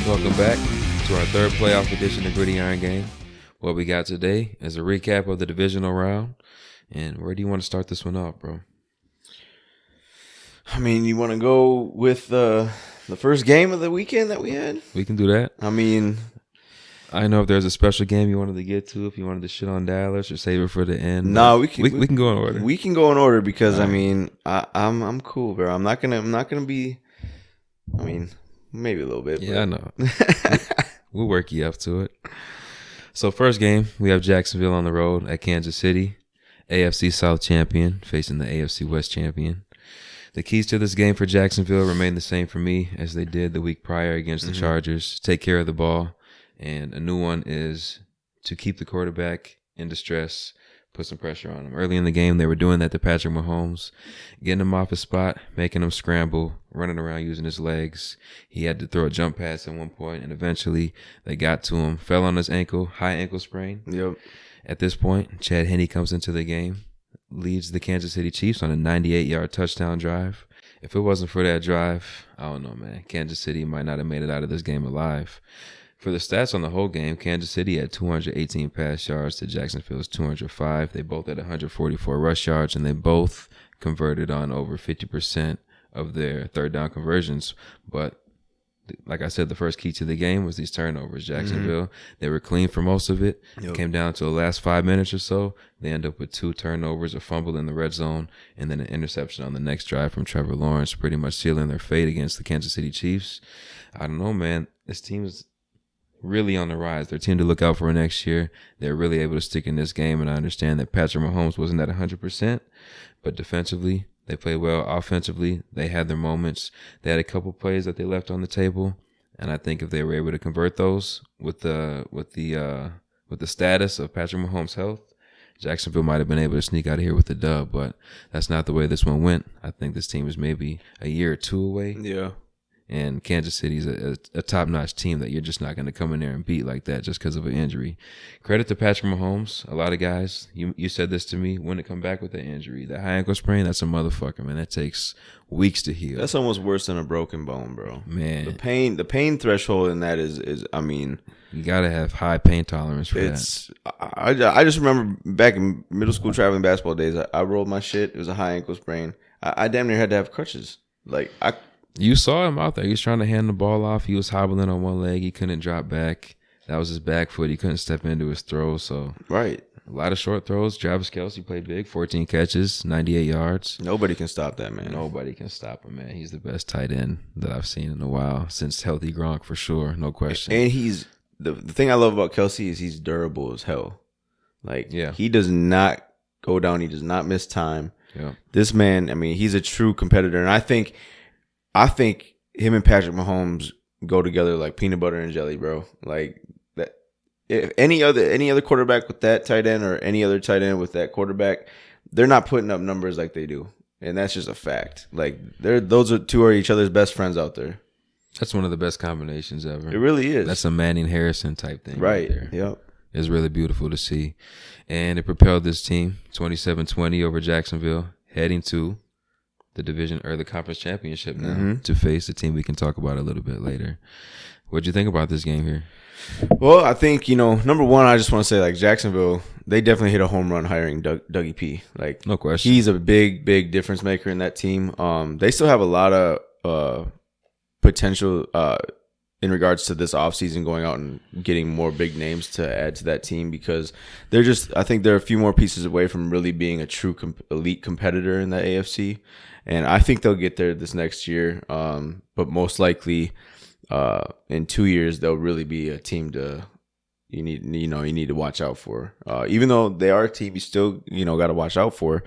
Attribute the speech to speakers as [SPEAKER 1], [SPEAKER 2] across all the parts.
[SPEAKER 1] Welcome back to our third playoff edition of Gridiron Game. What we got today is a recap of the divisional round. And where do you want to start this one off, bro?
[SPEAKER 2] I mean, you want to go with the first game of the weekend that we had?
[SPEAKER 1] We can do that.
[SPEAKER 2] I mean,
[SPEAKER 1] I know if there's a special game you wanted to get to, if you wanted to shit on Dallas or save it for the end.
[SPEAKER 2] No,
[SPEAKER 1] we can go in order.
[SPEAKER 2] We can go in order because
[SPEAKER 1] All
[SPEAKER 2] I
[SPEAKER 1] right.
[SPEAKER 2] mean, I'm cool, bro. I'm not gonna be. I mean, maybe a little bit.
[SPEAKER 1] Yeah,
[SPEAKER 2] but.
[SPEAKER 1] I know. We'll work you up to it. So first game, we have Jacksonville on the road at Kansas City, AFC South champion facing the AFC West champion. The keys to this game for Jacksonville remain the same for me as they did the week prior against the Chargers. Take care of the ball. And a new one is to keep the quarterback in distress, put some pressure on him. Early in the game, they were doing that to Patrick Mahomes, getting him off his spot, making him scramble, running around using his legs. He had to throw a jump pass at one point, and eventually they got to him, fell on his ankle, high ankle sprain.
[SPEAKER 2] Yep.
[SPEAKER 1] At this point, Chad Henne comes into the game, leads the Kansas City Chiefs on a 98-yard touchdown drive. If it wasn't for that drive, I don't know, man. Kansas City might not have made it out of this game alive. For the stats on the whole game, Kansas City had 218 pass yards to Jacksonville's 205. They both had 144 rush yards, and they both converted on over 50% of their third down conversions. But like I said, the first key to the game was these turnovers. Jacksonville, they were clean for most of it.
[SPEAKER 2] Yep.
[SPEAKER 1] Came down to the last 5 minutes or so. They end up with 2 turnovers, a fumble in the red zone, and then an interception on the next drive from Trevor Lawrence, pretty much sealing their fate against the Kansas City Chiefs. I don't know, man. This team's really on the rise. Their team to look out for next year. They're really able to stick in this game, and I understand that Patrick Mahomes wasn't at 100%, but defensively, they played well. Offensively, they had their moments. They had a couple plays that they left on the table, and I think if they were able to convert those with the status of Patrick Mahomes' health, Jacksonville might have been able to sneak out of here with the dub, but that's not the way this one went. I think this team is maybe a year or two away.
[SPEAKER 2] Yeah.
[SPEAKER 1] And Kansas City's a top-notch team that you're just not going to come in there and beat like that just because of an injury. Credit to Patrick Mahomes. A lot of guys, you said this to me, when to come back with that injury. That high ankle sprain, that's a motherfucker, man. That takes weeks to heal.
[SPEAKER 2] That's almost worse than a broken bone, bro.
[SPEAKER 1] Man.
[SPEAKER 2] The pain threshold in that is I mean,
[SPEAKER 1] you got to have high pain tolerance for that.
[SPEAKER 2] I just remember back in middle school traveling basketball days, I rolled my shit. It was a high ankle sprain. I damn near had to have crutches.
[SPEAKER 1] You saw him out there. He was trying to hand the ball off. He was hobbling on one leg. He couldn't drop back. That was his back foot. He couldn't step into his throw. So
[SPEAKER 2] Right.
[SPEAKER 1] a lot of short throws. Travis Kelce played big, 14 catches, 98 yards.
[SPEAKER 2] Nobody can stop that, man.
[SPEAKER 1] Nobody can stop him, man. He's the best tight end that I've seen in a while, since healthy Gronk, for sure. No question.
[SPEAKER 2] And he's the thing I love about Kelce is he's durable as hell.
[SPEAKER 1] Yeah.
[SPEAKER 2] He does not go down. He does not miss time.
[SPEAKER 1] Yeah.
[SPEAKER 2] This man, I mean, he's a true competitor, and I think him and Patrick Mahomes go together like peanut butter and jelly, bro. Like that. If any other quarterback with that tight end or any other tight end with that quarterback, they're not putting up numbers like they do, and that's just a fact. Like those two are each other's best friends out there.
[SPEAKER 1] That's one of the best combinations ever.
[SPEAKER 2] It really is.
[SPEAKER 1] That's a Manning Harrison type thing.
[SPEAKER 2] right.
[SPEAKER 1] There.
[SPEAKER 2] Yep.
[SPEAKER 1] It's really beautiful to see. And it propelled this team 27-20 over Jacksonville, heading to the division or the conference championship now to face a team we can talk about a little bit later. What'd you think about this game here?
[SPEAKER 2] Well, I think, number one, I just want to say, like, Jacksonville, they definitely hit a home run hiring Dougie P. Like,
[SPEAKER 1] No question.
[SPEAKER 2] He's a big, big difference maker in that team. They still have a lot of potential in regards to this offseason, going out and getting more big names to add to that team, because I think they're a few more pieces away from really being a true elite competitor in the AFC. And I think they'll get there this next year. But most likely in 2 years, they'll really be a team you need to watch out for. Even though they are a team you still, got to watch out for.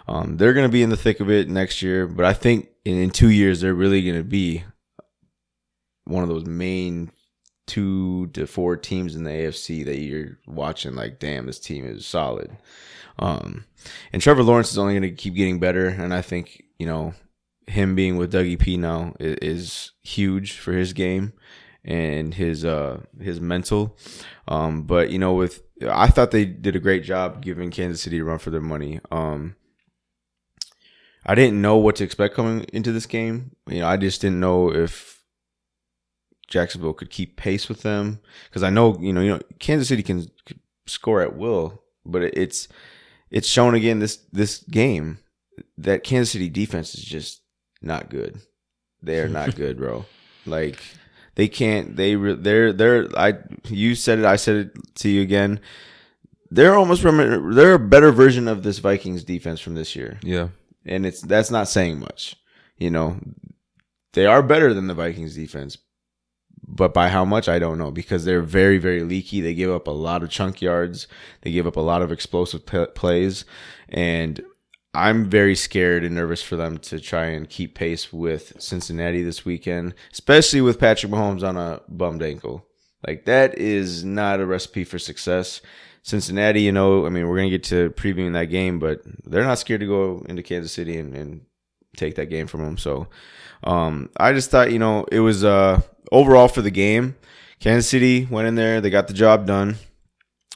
[SPEAKER 2] They're going to be in the thick of it next year. But I think in 2 years, they're really going to be one of those main 2 to 4 teams in the AFC that you're watching like, damn, this team is solid. And Trevor Lawrence is only going to keep getting better. And I think, him being with Dougie P now is huge for his game and his mental. But, I thought they did a great job giving Kansas City a run for their money. I didn't know what to expect coming into this game. I just didn't know if Jacksonville could keep pace with them, because I know Kansas City can score at will, but it's shown again this game that Kansas City defense is just not good. They're not good, bro. Like they can't. You said it. I said it to you again. They're they're a better version of this Vikings defense from this year.
[SPEAKER 1] Yeah,
[SPEAKER 2] and that's not saying much. They are better than the Vikings defense, but by how much I don't know, because they're very, very leaky. They give up a lot of chunk yards. They give up a lot of explosive plays, and I'm very scared and nervous for them to try and keep pace with Cincinnati this weekend, especially with Patrick Mahomes on a bummed ankle. Like, that is not a recipe for success. Cincinnati, we're going to get to previewing that game, but they're not scared to go into Kansas City and take that game from them. So I just thought, it was overall for the game, Kansas City went in there. They got the job done.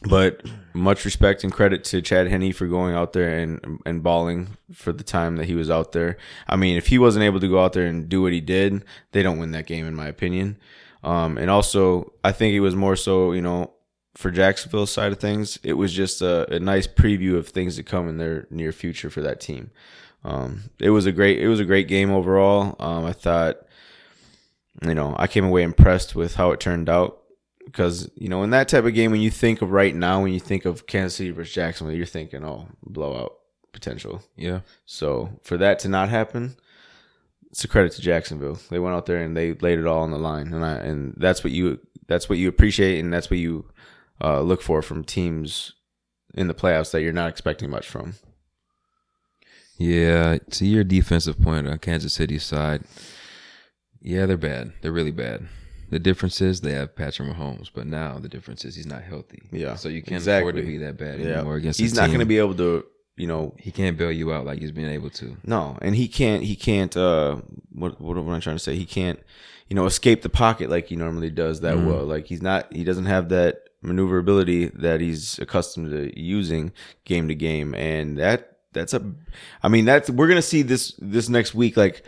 [SPEAKER 2] But much respect and credit to Chad Henne for going out there and balling for the time that he was out there. I mean, if he wasn't able to go out there and do what he did, they don't win that game, in my opinion. And also, I think it was more so, for Jacksonville's side of things, it was just a nice preview of things to come in their near future for that team. It was a great game overall. I thought, I came away impressed with how it turned out. Because, in that type of game, when you think of right now, when you think of Kansas City versus Jacksonville, you're thinking, blowout potential.
[SPEAKER 1] Yeah.
[SPEAKER 2] So for that to not happen, it's a credit to Jacksonville. They went out there and they laid it all on the line, and that's what you appreciate, and that's what you look for from teams in the playoffs that you're not expecting much from.
[SPEAKER 1] Yeah. To your defensive point on Kansas City's side, yeah, they're bad. They're really bad. The difference is they have Patrick Mahomes, but now the difference is he's not healthy.
[SPEAKER 2] Yeah,
[SPEAKER 1] so you can't afford to be that bad anymore against.
[SPEAKER 2] He's not going to be able to,
[SPEAKER 1] He can't bail you out like he's been able to.
[SPEAKER 2] No, and he can't. What am I trying to say? He can't, escape the pocket like he normally does that well. Like he doesn't have that maneuverability that he's accustomed to using game to game, and we're gonna see this next week, like,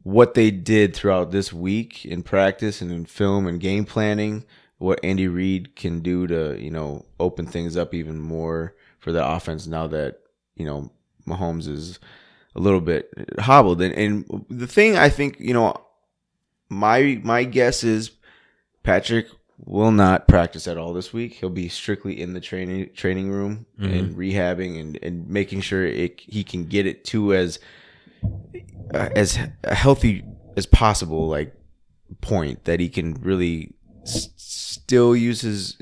[SPEAKER 2] what they did throughout this week in practice and in film and game planning, what Andy Reid can do to, open things up even more for the offense now that, Mahomes is a little bit hobbled. And the thing I think, my guess is Patrick will not practice at all this week. He'll be strictly in the training room and rehabbing and making sure he can get it to as healthy as possible, like, point that he can really still use his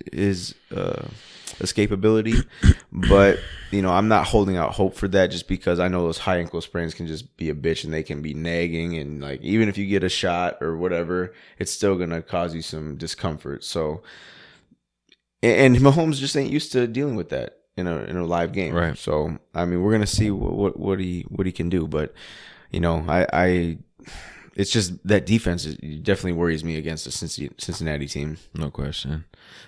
[SPEAKER 2] escapability. But I'm not holding out hope for that, just because I know those high ankle sprains can just be a bitch and they can be nagging, and, like, even if you get a shot or whatever, it's still gonna cause you some discomfort. So, and Mahomes just ain't used to dealing with that in a live game,
[SPEAKER 1] right?
[SPEAKER 2] So we're gonna see what he can do, but it's just that defense definitely worries me against the Cincinnati team.
[SPEAKER 1] No question.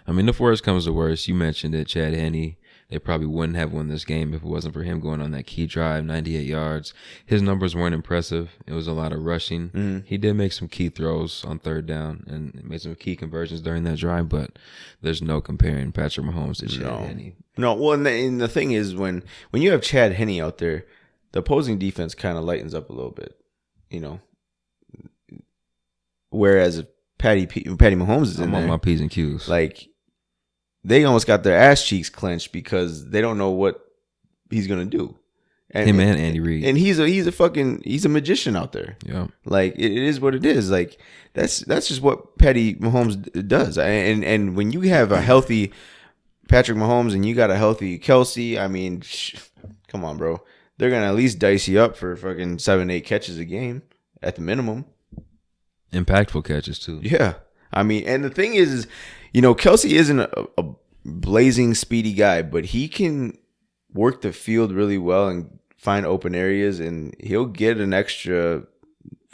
[SPEAKER 1] If worst comes to worst, you mentioned it, Chad Henne, they probably wouldn't have won this game if it wasn't for him going on that key drive, 98 yards. His numbers weren't impressive. It was a lot of rushing. Mm-hmm. He did make some key throws on third down and made some key conversions during that drive, but there's no comparing Patrick Mahomes to Chad Henne.
[SPEAKER 2] No, well, and the thing is, when you have Chad Henne out there, the opposing defense kind of lightens up a little bit, Whereas if Patty Mahomes is in there,
[SPEAKER 1] on my P's and Q's,
[SPEAKER 2] like, they almost got their ass cheeks clenched because they don't know what he's gonna do.
[SPEAKER 1] And Andy Reid,
[SPEAKER 2] and he's a magician out there.
[SPEAKER 1] Yeah,
[SPEAKER 2] like, it is what it is. Like, that's just what Patty Mahomes does. And when you have a healthy Patrick Mahomes and you got a healthy Kelsey, come on, bro. They're gonna at least dice you up for fucking 7-8 catches a game at the minimum.
[SPEAKER 1] Impactful catches too.
[SPEAKER 2] Yeah, and the thing is, Kelsey isn't a blazing speedy guy, but he can work the field really well and find open areas, and he'll get an extra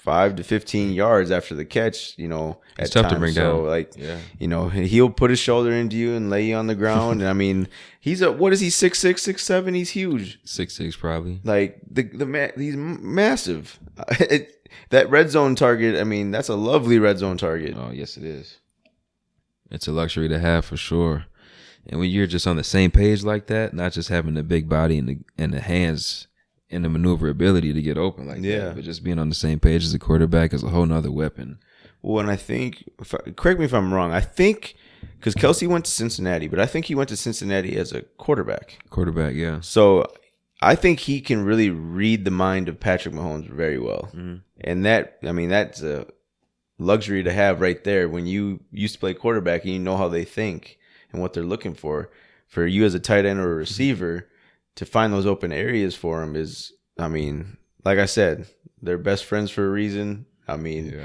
[SPEAKER 2] 5 to 15 yards after the catch,
[SPEAKER 1] It's
[SPEAKER 2] at
[SPEAKER 1] tough to
[SPEAKER 2] times.
[SPEAKER 1] bring
[SPEAKER 2] So,
[SPEAKER 1] down. Yeah.
[SPEAKER 2] He'll put his shoulder into you and lay you on the ground. And I mean, what is he, 6'6", 6'7"? He's huge.
[SPEAKER 1] 6'6" probably.
[SPEAKER 2] Like, he's massive. That red zone target, I mean, that's a lovely red zone target.
[SPEAKER 1] Oh, yes, it is. It's a luxury to have for sure. And when you're just on the same page like that, not just having the big body and the hands and the maneuverability to get open like that, but just being on the same page as a quarterback is a whole nother weapon.
[SPEAKER 2] Well, and I think, correct me if I'm wrong, I think, because Kelsey went to Cincinnati, but I think he went to Cincinnati as a quarterback.
[SPEAKER 1] Quarterback, yeah.
[SPEAKER 2] So I think he can really read the mind of Patrick Mahomes very well. Mm-hmm. And that's a luxury to have right there when you used to play quarterback and you know how they think and what they're looking for. For you as a tight end or a receiver to find those open areas for him is, I mean, like I said, they're best friends for a reason. I mean,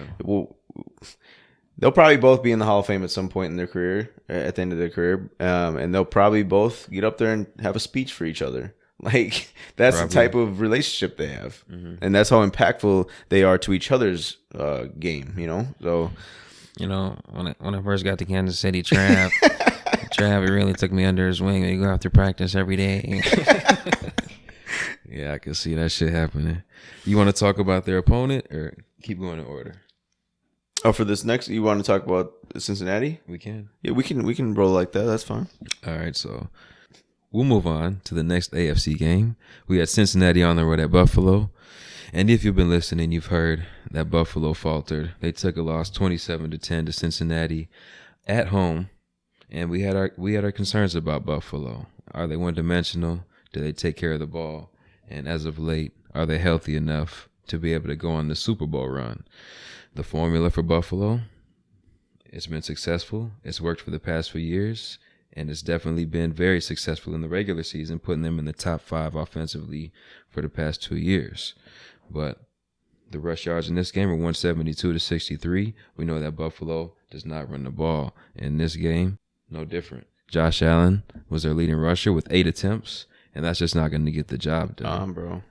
[SPEAKER 2] they'll probably both be in the Hall of Fame at some point in their career, at the end of their career. And they'll probably both get up there and have a speech for each other. Like, that's the type of relationship they have. Mm-hmm. And that's how impactful they are to each other's game, So,
[SPEAKER 1] when I first got to Kansas City, Trav really took me under his wing. We go after practice every day. Yeah, I can see that shit happening. You want to talk about their opponent or keep going in order?
[SPEAKER 2] Oh, for this next, you want to talk about Cincinnati?
[SPEAKER 1] We can.
[SPEAKER 2] Yeah, we can roll like that. That's fine.
[SPEAKER 1] All right, so we'll move on to the next AFC game. We had Cincinnati on the road at Buffalo. And if you've been listening, you've heard that Buffalo faltered. They took a loss 27-10 to Cincinnati at home. And we had our concerns about Buffalo. Are they one-dimensional? Do they take care of the ball? And as of late, are they healthy enough to be able to go on the Super Bowl run? The formula for Buffalo, it's been successful. It's worked for the past few years. And it's definitely been very successful in the regular season, putting them in the top 5 offensively for the past 2 years. But the rush yards in this game are 172 to 63. We know that Buffalo does not run the ball. In this game, no different. Josh Allen was their leading rusher with 8 attempts, and that's just not going to get the job done.
[SPEAKER 2] Bro.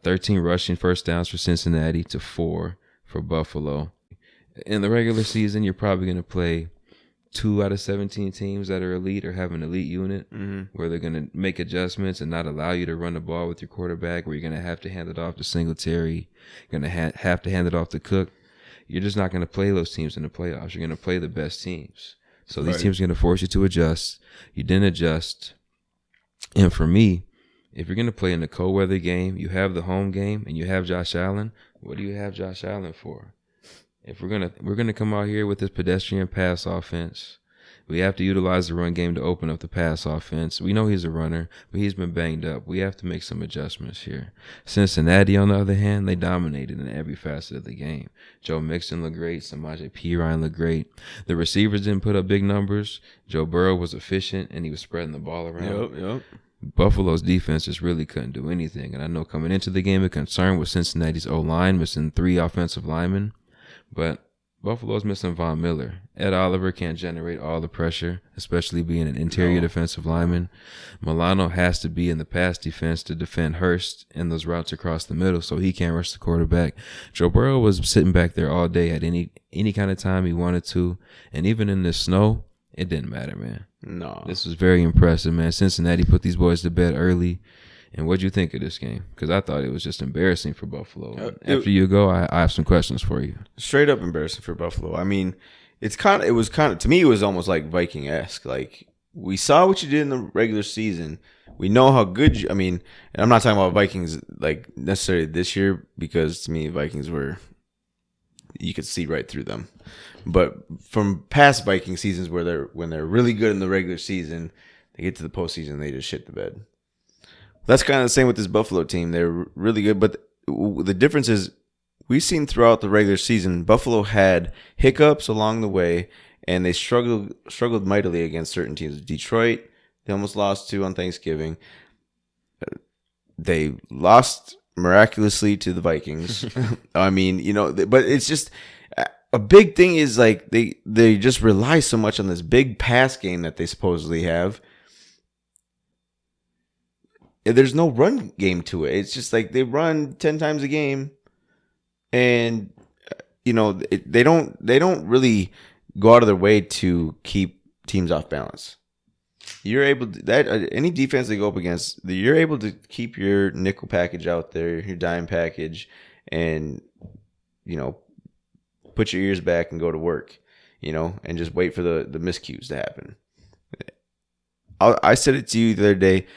[SPEAKER 1] 13 rushing first downs for Cincinnati to 4 for Buffalo. In the regular season, you're probably going to play 2 out of 17 teams that are elite or have an elite unit where they're going to make adjustments and not allow you to run the ball with your quarterback, where you're going to have to hand it off to Singletary, you're going to have to hand it off to Cook. You're just not going to play those teams in the playoffs. You're going to play the best teams. So these teams are going to force you to adjust. You didn't adjust. And for me, if you're going to play in the cold weather game, you have the home game, and you have Josh Allen, what do you have Josh Allen for? If we're gonna come out here with this pedestrian pass offense, we have to utilize the run game to open up the pass offense. We know he's a runner, but he's been banged up. We have to make some adjustments here. Cincinnati, on the other hand, they dominated in every facet of the game. Joe Mixon looked great. Samaje Perine looked great. The receivers didn't put up big numbers. Joe Burrow was efficient, and he was spreading the ball around.
[SPEAKER 2] Yep.
[SPEAKER 1] Buffalo's defense just really couldn't do anything. And I know coming into the game, a concern was Cincinnati's O-line, missing 3 offensive linemen. But Buffalo's missing Von Miller. Ed Oliver can't generate all the pressure, especially being an interior defensive lineman. Milano has to be in the pass defense to defend Hurst and those routes across the middle, so he can't rush the quarterback. Joe Burrow was sitting back there all day at any kind of time he wanted to, and even in the snow, it didn't matter, man.
[SPEAKER 2] No.
[SPEAKER 1] This was very impressive, man. Cincinnati put these boys to bed early. And what'd you think of this game? Because I thought it was just embarrassing for Buffalo. After you go, I have some questions for you.
[SPEAKER 2] Straight up embarrassing for Buffalo. I mean, to me, it was almost like Viking-esque. Like, we saw what you did in the regular season. We know how good and I'm not talking about Vikings like necessarily this year, because to me, Vikings you could see right through them. But from past Viking seasons when they're really good in the regular season, they get to the postseason, they just shit the bed. That's kind of the same with this Buffalo team. They're really good, but the difference is we've seen throughout the regular season, Buffalo had hiccups along the way, and they struggled mightily against certain teams. Detroit, they almost lost to on Thanksgiving. They lost miraculously to the Vikings. But it's just a big thing is like they just rely so much on this big pass game that they supposedly have. There's no run game to it. It's just like they run 10 times a game, and they don't really go out of their way to keep teams off balance. You're able to any defense they go up against, you're able to keep your nickel package out there, your dime package, and put your ears back and go to work, and just wait for the miscues to happen. I said it to you the other day.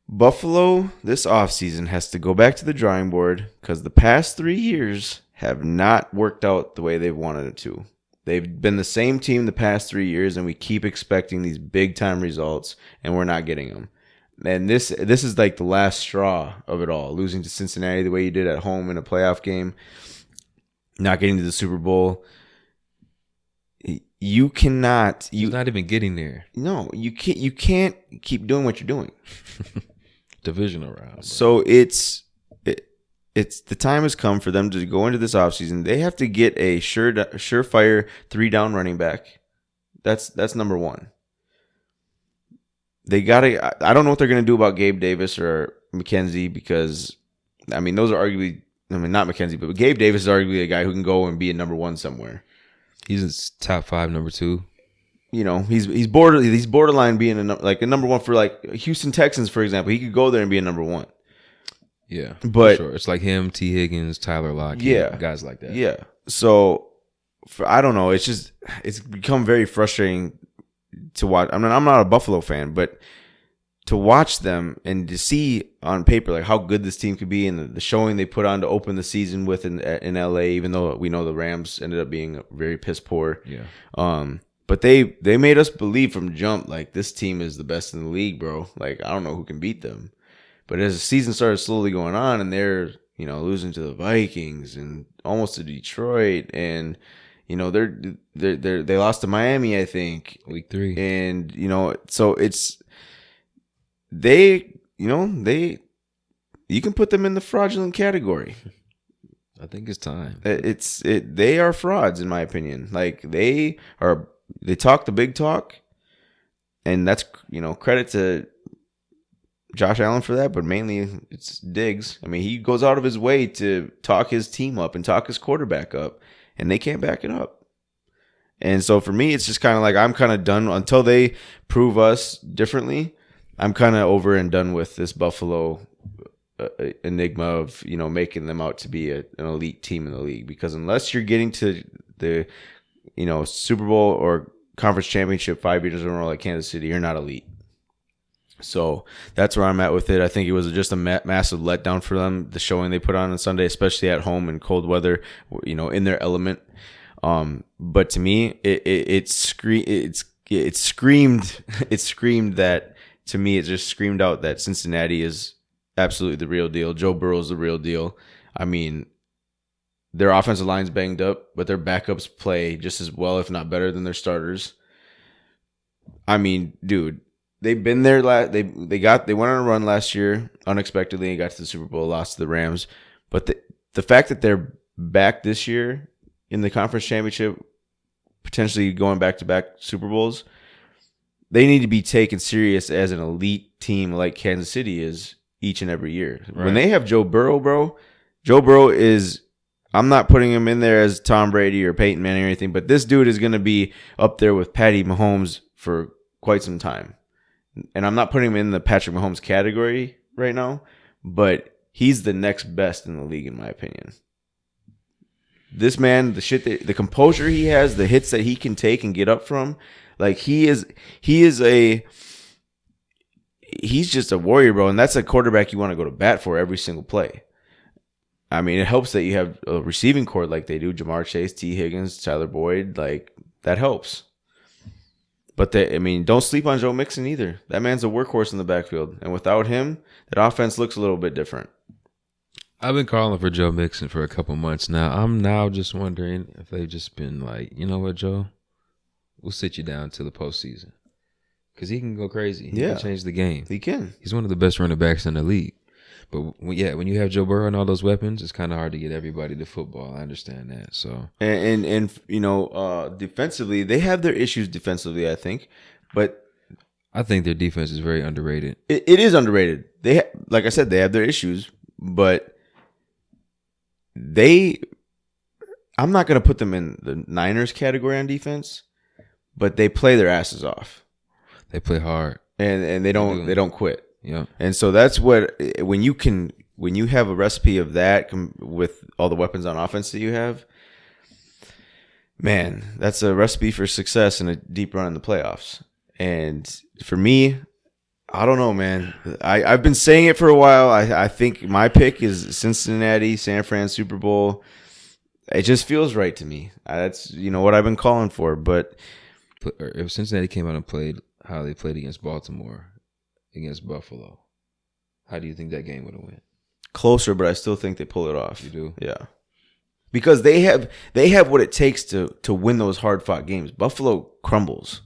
[SPEAKER 2] Buffalo this offseason has to go back to the drawing board because the past 3 years have not worked out the way they've wanted it to. They've been the same team the past 3 years, and we keep expecting these big-time results, and we're not getting them. And this is like the last straw of it all, losing to Cincinnati the way you did at home in a playoff game, not getting to the Super Bowl. You cannot.
[SPEAKER 1] He's not even getting there.
[SPEAKER 2] No, you can't. You can't keep doing what you're doing.
[SPEAKER 1] Divisional round. Bro.
[SPEAKER 2] So it's the time has come for them to go into this offseason. They have to get a surefire 3-down running back. That's number one. They gotta. I don't know what they're gonna do about Gabe Davis or McKenzie because, those are arguably. Not McKenzie, but Gabe Davis is arguably a guy who can go and be a number one somewhere.
[SPEAKER 1] He's top 5, number 2.
[SPEAKER 2] He's borderline being a number one for like Houston Texans, for example. He could go there and be a number one.
[SPEAKER 1] Yeah,
[SPEAKER 2] but
[SPEAKER 1] sure. It's like him, T. Higgins, Tyler Lockett, guys like that.
[SPEAKER 2] Yeah. So I don't know. It's become very frustrating to watch. I'm not a Buffalo fan, but to watch them and to see on paper like how good this team could be and the showing they put on to open the season with in LA, even though we know the Rams ended up being very piss poor.
[SPEAKER 1] Yeah.
[SPEAKER 2] But they made us believe from jump like this team is the best in the league, bro. Like I don't know who can beat them. But as the season started slowly going on and they're, losing to the Vikings and almost to Detroit and they lost to Miami, I think,
[SPEAKER 1] week 3.
[SPEAKER 2] And so it's you can put them in the fraudulent category.
[SPEAKER 1] I think it's time.
[SPEAKER 2] They are frauds in my opinion. Like they talk the big talk, and that's credit to Josh Allen for that, but mainly it's Diggs. He goes out of his way to talk his team up and talk his quarterback up, and they can't back it up. And so for me, it's just kind of like I'm kind of done until they prove us differently. I'm kind of over and done with this Buffalo enigma of making them out to be an elite team in the league, because unless you're getting to the Super Bowl or conference championship 5 years in a row like Kansas City, you're not elite. So that's where I'm at with it. I think it was just a massive letdown for them, the showing they put on Sunday, especially at home in cold weather, in their element. But to me, it screamed that. To me, it just screamed out that Cincinnati is absolutely the real deal. Joe Burrow is the real deal. Their offensive line's banged up, but their backups play just as well, if not better, than their starters. Dude, they've been there. They went on a run last year unexpectedly and got to the Super Bowl, lost to the Rams. But the fact that they're back this year in the conference championship, potentially going back-to-back Super Bowls, they need to be taken serious as an elite team like Kansas City is each and every year. Right. When they have Joe Burrow, bro, Joe Burrow is – I'm not putting him in there as Tom Brady or Peyton Manning or anything, but this dude is going to be up there with Patty Mahomes for quite some time. And I'm not putting him in the Patrick Mahomes category right now, but he's the next best in the league in my opinion. This man, the composure he has, the hits that he can take and get up from – like he's just a warrior, bro, and that's a quarterback you want to go to bat for every single play. It helps that you have a receiving core like they do, Jamar Chase, T. Higgins, Tyler Boyd, like that helps. But don't sleep on Joe Mixon either. That man's a workhorse in the backfield, and without him, that offense looks a little bit different.
[SPEAKER 1] I've been calling for Joe Mixon for a couple months now. I'm now just wondering if they've just been like, you know what, Joe? We'll sit you down to the postseason because he can go crazy. He can change the game.
[SPEAKER 2] He can.
[SPEAKER 1] He's one of the best running backs in the league. But when you have Joe Burrow and all those weapons, it's kind of hard to get everybody to football. I understand that. So
[SPEAKER 2] and defensively, they have their issues defensively, I think, but
[SPEAKER 1] I think their defense is very underrated.
[SPEAKER 2] It is underrated. Like I said, they have their issues, but I'm not going to put them in the Niners category on defense, but they play their asses off.
[SPEAKER 1] They play hard,
[SPEAKER 2] and they don't quit.
[SPEAKER 1] Yeah.
[SPEAKER 2] And so that's what when you have a recipe of that with all the weapons on offense that you have, man, that's a recipe for success and a deep run in the playoffs. And for me, I don't know, man. I've been saying it for a while. I think my pick is Cincinnati, San Fran, Super Bowl. It just feels right to me. That's what I've been calling for. But
[SPEAKER 1] if Cincinnati came out and played how they played against Baltimore, against Buffalo, how do you think that game would have went?
[SPEAKER 2] Closer, but I still think they pull it off.
[SPEAKER 1] You do?
[SPEAKER 2] Yeah. Because they have what it takes to win those hard-fought games. Buffalo crumbles.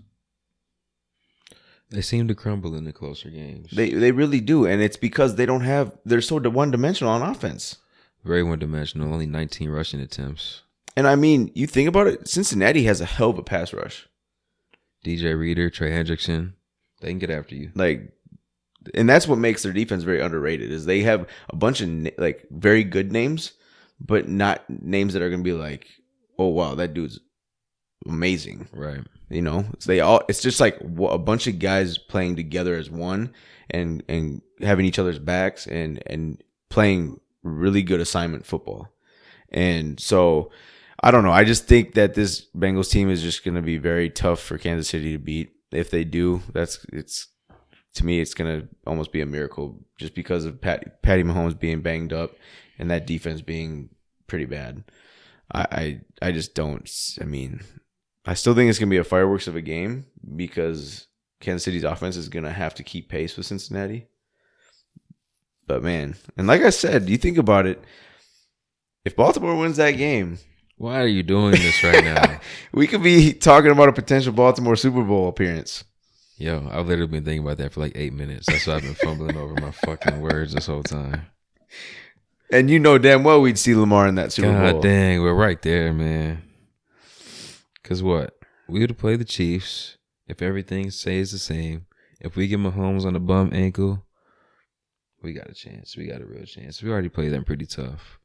[SPEAKER 1] They seem to crumble in the closer games.
[SPEAKER 2] They really do, and it's because they're so one-dimensional on offense.
[SPEAKER 1] Very one-dimensional, only 19 rushing attempts.
[SPEAKER 2] And I mean, you think about it, Cincinnati has a hell of a pass rush.
[SPEAKER 1] DJ Reader, Trey Hendrickson, they can get after you.
[SPEAKER 2] And that's what makes their defense very underrated is they have a bunch of very good names, but not names that are going to be like, oh wow, that dude's amazing.
[SPEAKER 1] Right.
[SPEAKER 2] It's just like a bunch of guys playing together as one and having each other's backs and playing really good assignment football. And so I don't know. I just think that this Bengals team is just going to be very tough for Kansas City to beat. If they do, to me, it's going to almost be a miracle just because of Patty Mahomes being banged up and that defense being pretty bad. I just don't. I mean, I still think it's going to be a fireworks of a game because Kansas City's offense is going to have to keep pace with Cincinnati. But man, and like I said, you think about it, if Baltimore wins that game,
[SPEAKER 1] why are you doing this right now?
[SPEAKER 2] We could be talking about a potential Baltimore Super Bowl appearance.
[SPEAKER 1] Yo, I've literally been thinking about that for like 8 minutes. That's why I've been fumbling over my fucking words this whole time.
[SPEAKER 2] And you know damn well we'd see Lamar in that Super Bowl.
[SPEAKER 1] God dang, we're right there, man. Because what? We would have played the Chiefs if everything stays the same. If we get Mahomes on a bum ankle, we got a chance. We got a real chance. We already played them pretty tough.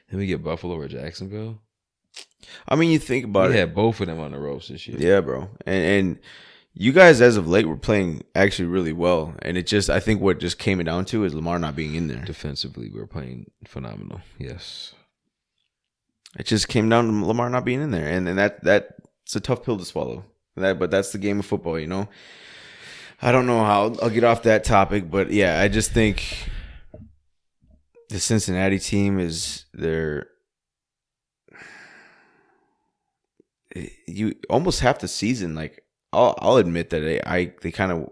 [SPEAKER 1] And we get Buffalo or Jacksonville.
[SPEAKER 2] I mean, you think about it.
[SPEAKER 1] We had both of them on the ropes this year.
[SPEAKER 2] Yeah, bro. And you guys, as of late, were playing actually really well. And I think what just came down to is Lamar not being in there.
[SPEAKER 1] Defensively, we were playing phenomenal. Yes.
[SPEAKER 2] It just came down to Lamar not being in there. And that's a tough pill to swallow. But that's the game of football, I don't know how I'll get off that topic. But, yeah, I just think the Cincinnati team is you almost half the season, like, I'll admit that they kind of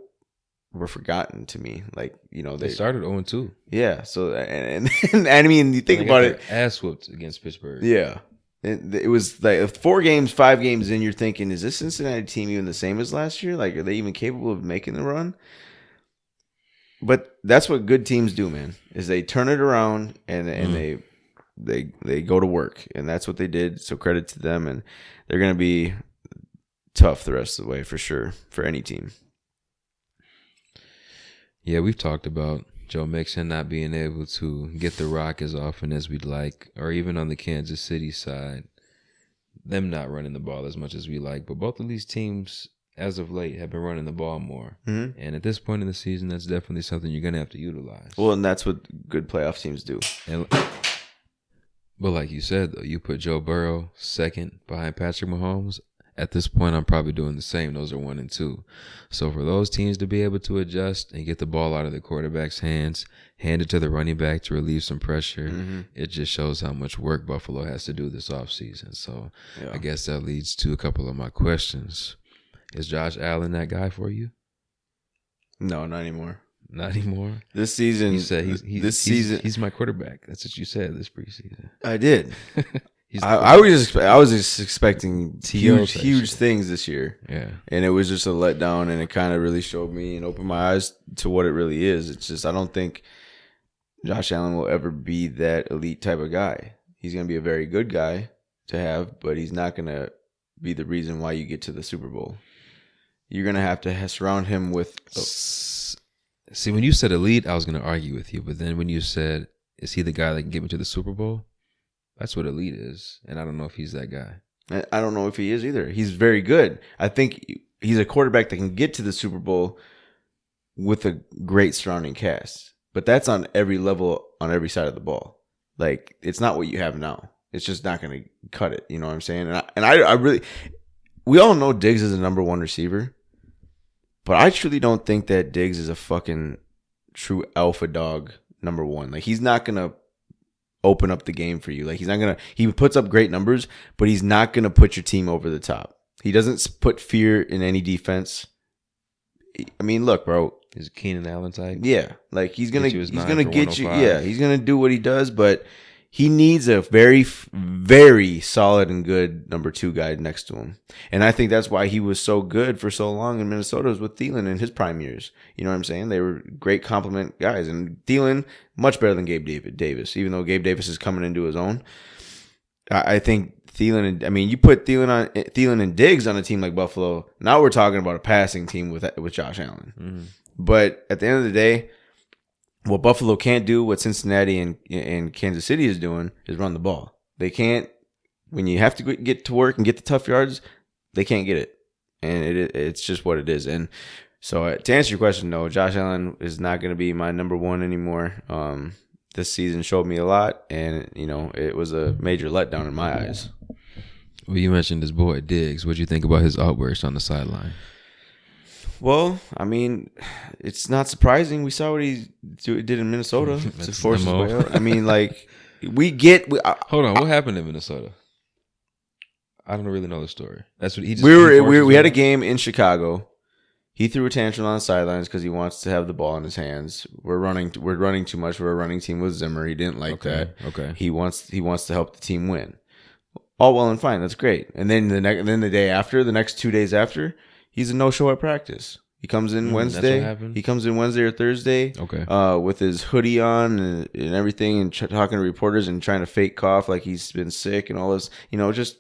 [SPEAKER 2] were forgotten to me. Like,
[SPEAKER 1] they started 0-2.
[SPEAKER 2] Yeah. So and I mean, you think about it,
[SPEAKER 1] ass whooped against Pittsburgh.
[SPEAKER 2] Yeah, it was like 4 games, 5 games in. You're thinking, is this Cincinnati team even the same as last year? Like, are they even capable of making the run? But that's what good teams do, man. Is they turn it around and they go to work, and that's what they did. So credit to them, and they're gonna be tough the rest of the way for sure for any team.
[SPEAKER 1] Yeah, we've talked about Joe Mixon not being able to get the rock as often as we'd like, or even on the Kansas City side, them not running the ball as much as we like. But both of these teams, as of late, have been running the ball more. Mm-hmm. And at this point in the season, that's definitely something you're going to have to utilize.
[SPEAKER 2] Well, and that's what good playoff teams do.
[SPEAKER 1] But like you said, though, you put Joe Burrow second behind Patrick Mahomes. At this point, I'm probably doing the same. Those are 1 and 2. So for those teams to be able to adjust and get the ball out of the quarterback's hands, hand it to the running back to relieve some pressure, it just shows how much work Buffalo has to do this offseason. So yeah. I guess that leads to a couple of my questions. Is Josh Allen that guy for you?
[SPEAKER 2] No, not anymore.
[SPEAKER 1] Not anymore?
[SPEAKER 2] This season.
[SPEAKER 1] You said he's my quarterback. That's what you said this preseason.
[SPEAKER 2] I did. I was just expecting huge things this year.
[SPEAKER 1] Yeah.
[SPEAKER 2] And it was just a letdown, and it kind of really showed me and opened my eyes to what it really is. It's just, I don't think Josh Allen will ever be that elite type of guy. He's going to be a very good guy to have, but he's not going to be the reason why you get to the Super Bowl. You're going to have to surround him with...
[SPEAKER 1] See, when you said elite, I was going to argue with you. But then when you said, is he the guy that can get me to the Super Bowl? That's what elite is, and I don't know if he's that guy.
[SPEAKER 2] I don't know if he is either. He's very good. I think he's a quarterback that can get to the Super Bowl with a great surrounding cast. But that's on every level, on every side of the ball. Like, it's not what you have now. It's just not going to cut it. You know what I'm saying? And I really, we all know Diggs is a number one receiver, but I truly don't think that Diggs is a fucking true alpha dog number one. Like, he's not going to open up the game for you. Like, he's not going to, he puts up great numbers, but he's not going to put your team over the top. He doesn't put fear in any defense. I mean, look, bro.
[SPEAKER 1] He's a Keenan Allen type.
[SPEAKER 2] Yeah, like he's gonna get you.
[SPEAKER 1] 105.
[SPEAKER 2] Yeah, he's gonna do what he does, but he needs a very, very solid and good number two guy next to him. And I think that's why he was so good for so long in Minnesota, was with Thielen in his prime years. You know what I'm saying? They were great complement guys, and Thielen much better than Gabe Davis. Even though Gabe Davis is coming into his own, I think Thielen. I mean, you put Thielen and Diggs on a team like Buffalo. Now we're talking about a passing team with Josh Allen.
[SPEAKER 1] Mm-hmm.
[SPEAKER 2] But at the end of the day, what Buffalo can't do, what Cincinnati and Kansas City is doing, is run the ball. They can't. When you have to get to work and get the tough yards, they can't get it, and it's just what it is. And so, to answer your question, no, Josh Allen is not going to be my number one anymore. This season showed me a lot, and it was a major letdown in my eyes.
[SPEAKER 1] Well, you mentioned this boy Diggs. What do you think about his outburst on the sideline?
[SPEAKER 2] Well, I mean, it's not surprising. We saw what he did in Minnesota to force his way out. I mean, like,
[SPEAKER 1] hold on, what happened in Minnesota? I don't really know the story. That's what he just.
[SPEAKER 2] We had a game in Chicago. He threw a tantrum on the sidelines because he wants to have the ball in his hands. We're running too much. We're a running team with Zimmer. He didn't like that.
[SPEAKER 1] Okay.
[SPEAKER 2] He wants to help the team win. All well and fine. That's great. And then the day after, the next 2 days after, he's a no-show at practice. He comes in Wednesday.
[SPEAKER 1] That's what happened?
[SPEAKER 2] He comes in Wednesday or Thursday.
[SPEAKER 1] Okay.
[SPEAKER 2] With his hoodie on and everything, and talking to reporters and trying to fake cough like he's been sick and all this, just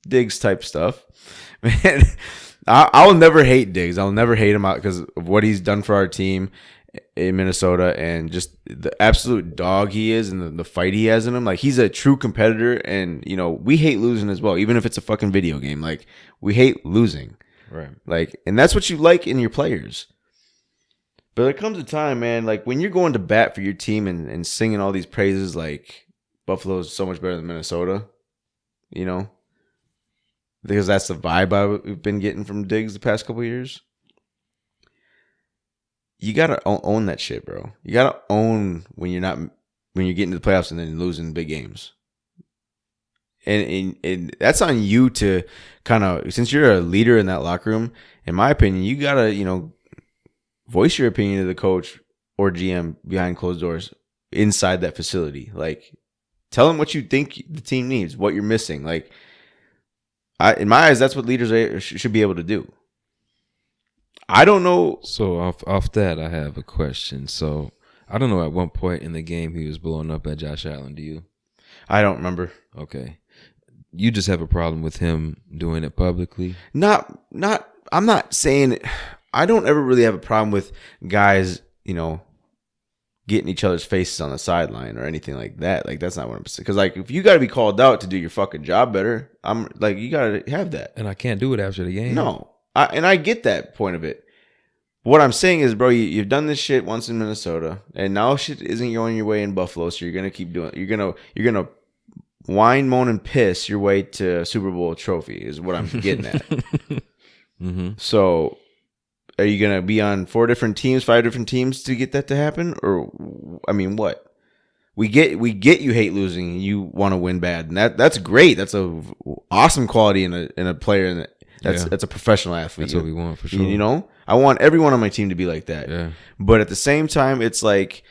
[SPEAKER 2] Diggs type stuff. Man, I'll never hate Diggs. I'll never hate him out because of what he's done for our team in Minnesota and just the absolute dog he is and the fight he has in him. Like, he's a true competitor, and we hate losing as well, even if it's a fucking video game. Like, we hate losing.
[SPEAKER 1] Right.
[SPEAKER 2] Like, and that's what you like in your players. But there comes a time, man, like when you're going to bat for your team and singing all these praises, like Buffalo is so much better than Minnesota, because that's the vibe I've been getting from Diggs the past couple of years. You gotta own that shit, bro. You gotta own when you're getting to the playoffs and then losing big games. And that's on you to kind of, since you're a leader in that locker room, in my opinion, you gotta, voice your opinion to the coach or GM behind closed doors inside that facility. Like, tell them what you think the team needs, what you're missing. Like, in my eyes, that's what leaders should be able to do. I don't know.
[SPEAKER 1] So off that, I have a question. So I don't know at what point in the game he was blowing up at Josh Allen. Do you?
[SPEAKER 2] I don't remember.
[SPEAKER 1] Okay. You just have a problem with him doing it publicly?
[SPEAKER 2] I'm not saying it. I don't ever really have a problem with guys, getting each other's faces on the sideline or anything like that. Like, that's not what I'm saying. Because, like, if you got to be called out to do your fucking job better, I'm like, you got to have that.
[SPEAKER 1] And I can't do it after the game.
[SPEAKER 2] No. I get that point of it. What I'm saying is, bro, you've done this shit once in Minnesota, and now shit isn't going your way in Buffalo, so you're going to keep doing it. You're gonna whine, moan, and piss your way to a Super Bowl trophy is what I'm getting at.
[SPEAKER 1] Mm-hmm.
[SPEAKER 2] So, are you gonna be on 5 different teams to get that to happen? Or, I mean, what? We get you hate losing and you want to win bad, and that's great. That's a awesome quality in a player, and that's a professional athlete.
[SPEAKER 1] That's what we want for sure.
[SPEAKER 2] I want everyone on my team to be like that.
[SPEAKER 1] Yeah.
[SPEAKER 2] But at the same time, it's like,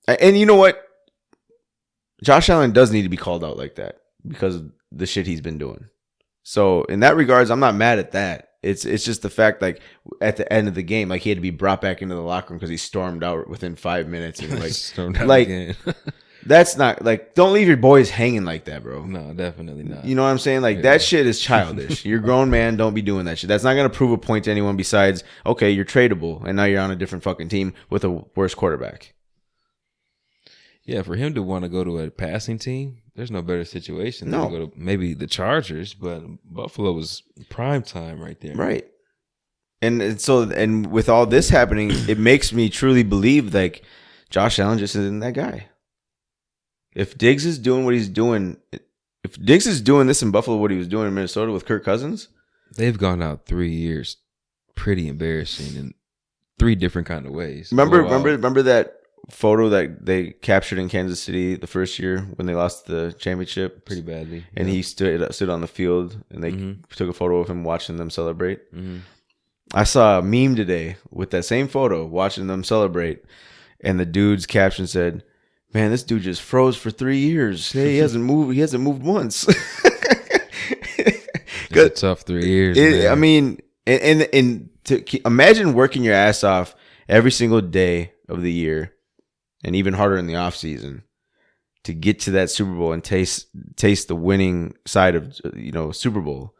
[SPEAKER 2] and you know what? Josh Allen does need to be called out like that because of the shit he's been doing. So in that regards, I'm not mad at that. It's just the fact, like, at the end of the game, like, he had to be brought back into the locker room because he stormed out within 5 minutes and like
[SPEAKER 1] stormed out
[SPEAKER 2] like
[SPEAKER 1] again.
[SPEAKER 2] that's not, like, don't leave your boys hanging like that, bro.
[SPEAKER 1] No, definitely not.
[SPEAKER 2] You know what I'm saying? Like, that shit is childish. You're a grown man. Don't be doing that shit. That's not going to prove a point to anyone besides, okay, you're tradable and now you're on a different fucking team with a worse quarterback.
[SPEAKER 1] Yeah, for him to want to go to a passing team, there's no better situation than to go to maybe the Chargers, but Buffalo was prime time right there.
[SPEAKER 2] Right. And so, and with all this happening, it makes me truly believe like Josh Allen just isn't that guy. If Diggs is doing what he's doing, if Diggs is doing this in Buffalo, what he was doing in Minnesota with Kirk Cousins,
[SPEAKER 1] they've gone out 3 years, pretty embarrassing in 3 different kind of ways.
[SPEAKER 2] Remember that photo that they captured in Kansas City the first year when they lost the championship
[SPEAKER 1] pretty badly,
[SPEAKER 2] and he stood on the field and they took a photo of him watching them celebrate. Mm-hmm. I saw a meme today with that same photo watching them celebrate, and the dude's caption said, "Man, this dude just froze for 3 years. Hey, he hasn't moved. He hasn't moved once."
[SPEAKER 1] It's a tough 3 years.
[SPEAKER 2] I mean, and to imagine working your ass off every single day of the year, and even harder in the off season, to get to that Super Bowl and taste the winning side of Super Bowl.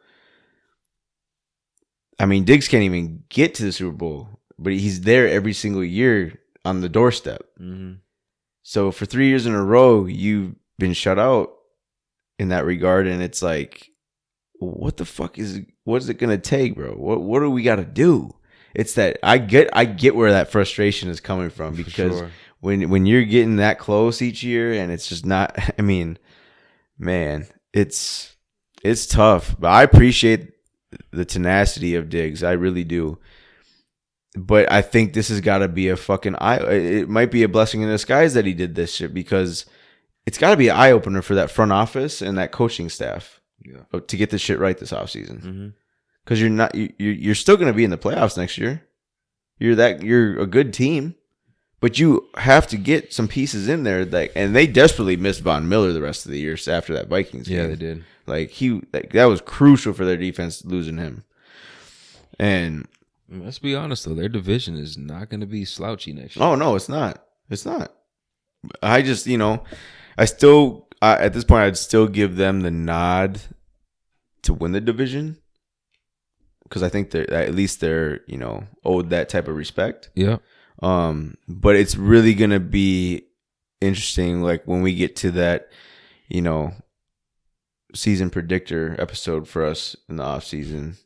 [SPEAKER 2] I mean, Diggs can't even get to the Super Bowl, but he's there every single year on the doorstep. Mm-hmm. So for 3 years in a row, you've been shut out in that regard, and it's like, what is it gonna take, bro? What do we got to do? It's that I get where that frustration is coming from, because when you're getting that close each year and it's just not. I mean, man, it's tough, but I appreciate the tenacity of Diggs. I really do. But I think this has got to be a fucking it might be a blessing in disguise that he did this shit, because it's got to be an eye opener for that front office and that coaching staff to get this shit right this offseason. Because you're still going to be in the playoffs next year. You're a good team, but you have to get some pieces in there and they desperately missed Von Miller the rest of the year after that Vikings game.
[SPEAKER 1] Yeah, they did.
[SPEAKER 2] That was crucial for their defense losing him. And
[SPEAKER 1] let's be honest though, their division is not going to be slouchy next year.
[SPEAKER 2] Oh no, it's not. It's not. I just, at this point, I'd still give them the nod to win the division, because I think at least they're owed that type of respect.
[SPEAKER 1] Yeah.
[SPEAKER 2] But it's really gonna be interesting, like when we get to that, season predictor episode for us in the off season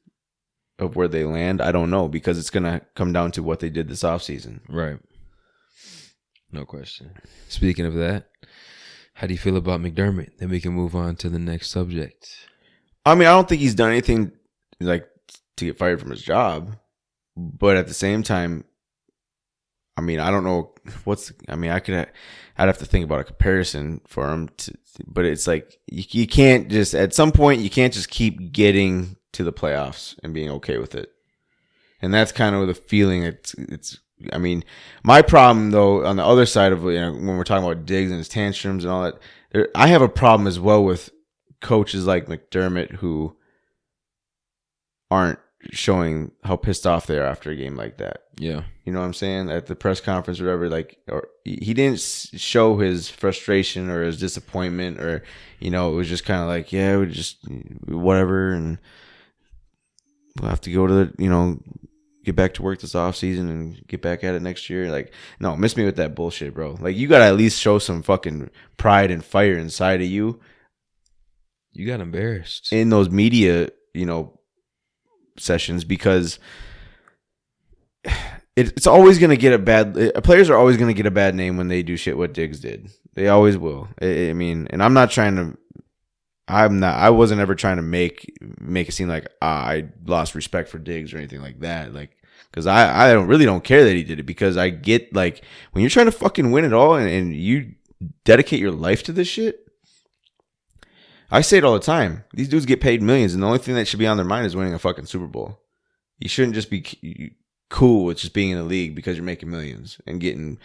[SPEAKER 2] of where they land. I don't know, because it's gonna come down to what they did this off season.
[SPEAKER 1] Right. No question. Speaking of that, how do you feel about McDermott? Then we can move on to the next subject.
[SPEAKER 2] I mean, I don't think he's done anything like to get fired from his job, but at the same time, I mean, I don't know I'd have to think about a comparison for him but it's like you can't just, at some point, you can't just keep getting to the playoffs and being okay with it. And that's kind of the feeling. It's I mean, my problem though, on the other side of when we're talking about Diggs and his tantrums and all that, I have a problem as well with coaches like McDermott who aren't showing how pissed off they are after a game like that.
[SPEAKER 1] Yeah.
[SPEAKER 2] You know what I'm saying? At the press conference or whatever, or he didn't show his frustration or his disappointment, or, it was just kind of like, yeah, we just, whatever. And we'll have to go to get back to work this off season and get back at it next year. Like, no, miss me with that bullshit, bro. Like, you got to at least show some fucking pride and fire inside of you.
[SPEAKER 1] You got embarrassed
[SPEAKER 2] in those media, sessions, because it's always going to get players are always going to get a bad name when they do shit what Diggs did. They always will. I mean, and I wasn't ever trying to make it seem like I lost respect for Diggs or anything like that. Like, because I don't care that he did it, because I get, like, when you're trying to fucking win it all and you dedicate your life to this shit. I say it all the time. These dudes get paid millions, and the only thing that should be on their mind is winning a fucking Super Bowl. You shouldn't just be cool with just being in the league because you're making millions and getting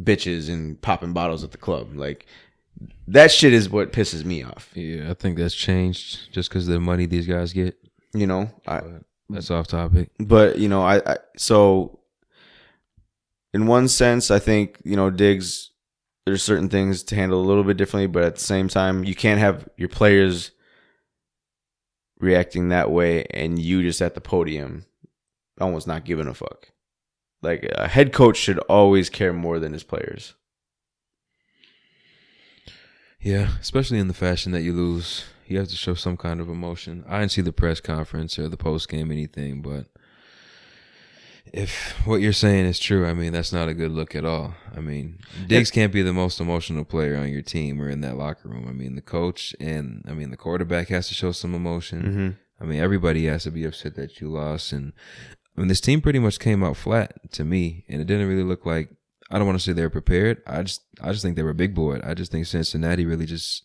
[SPEAKER 2] bitches and popping bottles at the club. Like, that shit is what pisses me off.
[SPEAKER 1] Yeah, I think that's changed just because of the money these guys get. That's off topic.
[SPEAKER 2] But, so in one sense, I think, Diggs, there's certain things to handle a little bit differently, but at the same time, you can't have your players reacting that way and you just at the podium almost not giving a fuck. Like, a head coach should always care more than his players.
[SPEAKER 1] Yeah, especially in the fashion that you lose. You have to show some kind of emotion. I didn't see the press conference or the post game anything, but if what you're saying is true, I mean, that's not a good look at all. I mean, Diggs can't be the most emotional player on your team or in that locker room. I mean, the coach and, I mean, the quarterback has to show some emotion.
[SPEAKER 2] Mm-hmm.
[SPEAKER 1] I mean, everybody has to be upset that you lost. And, I mean, this team pretty much came out flat to me, and it didn't really look like, I don't want to say they were prepared. I just think they were big boy. I just think Cincinnati really just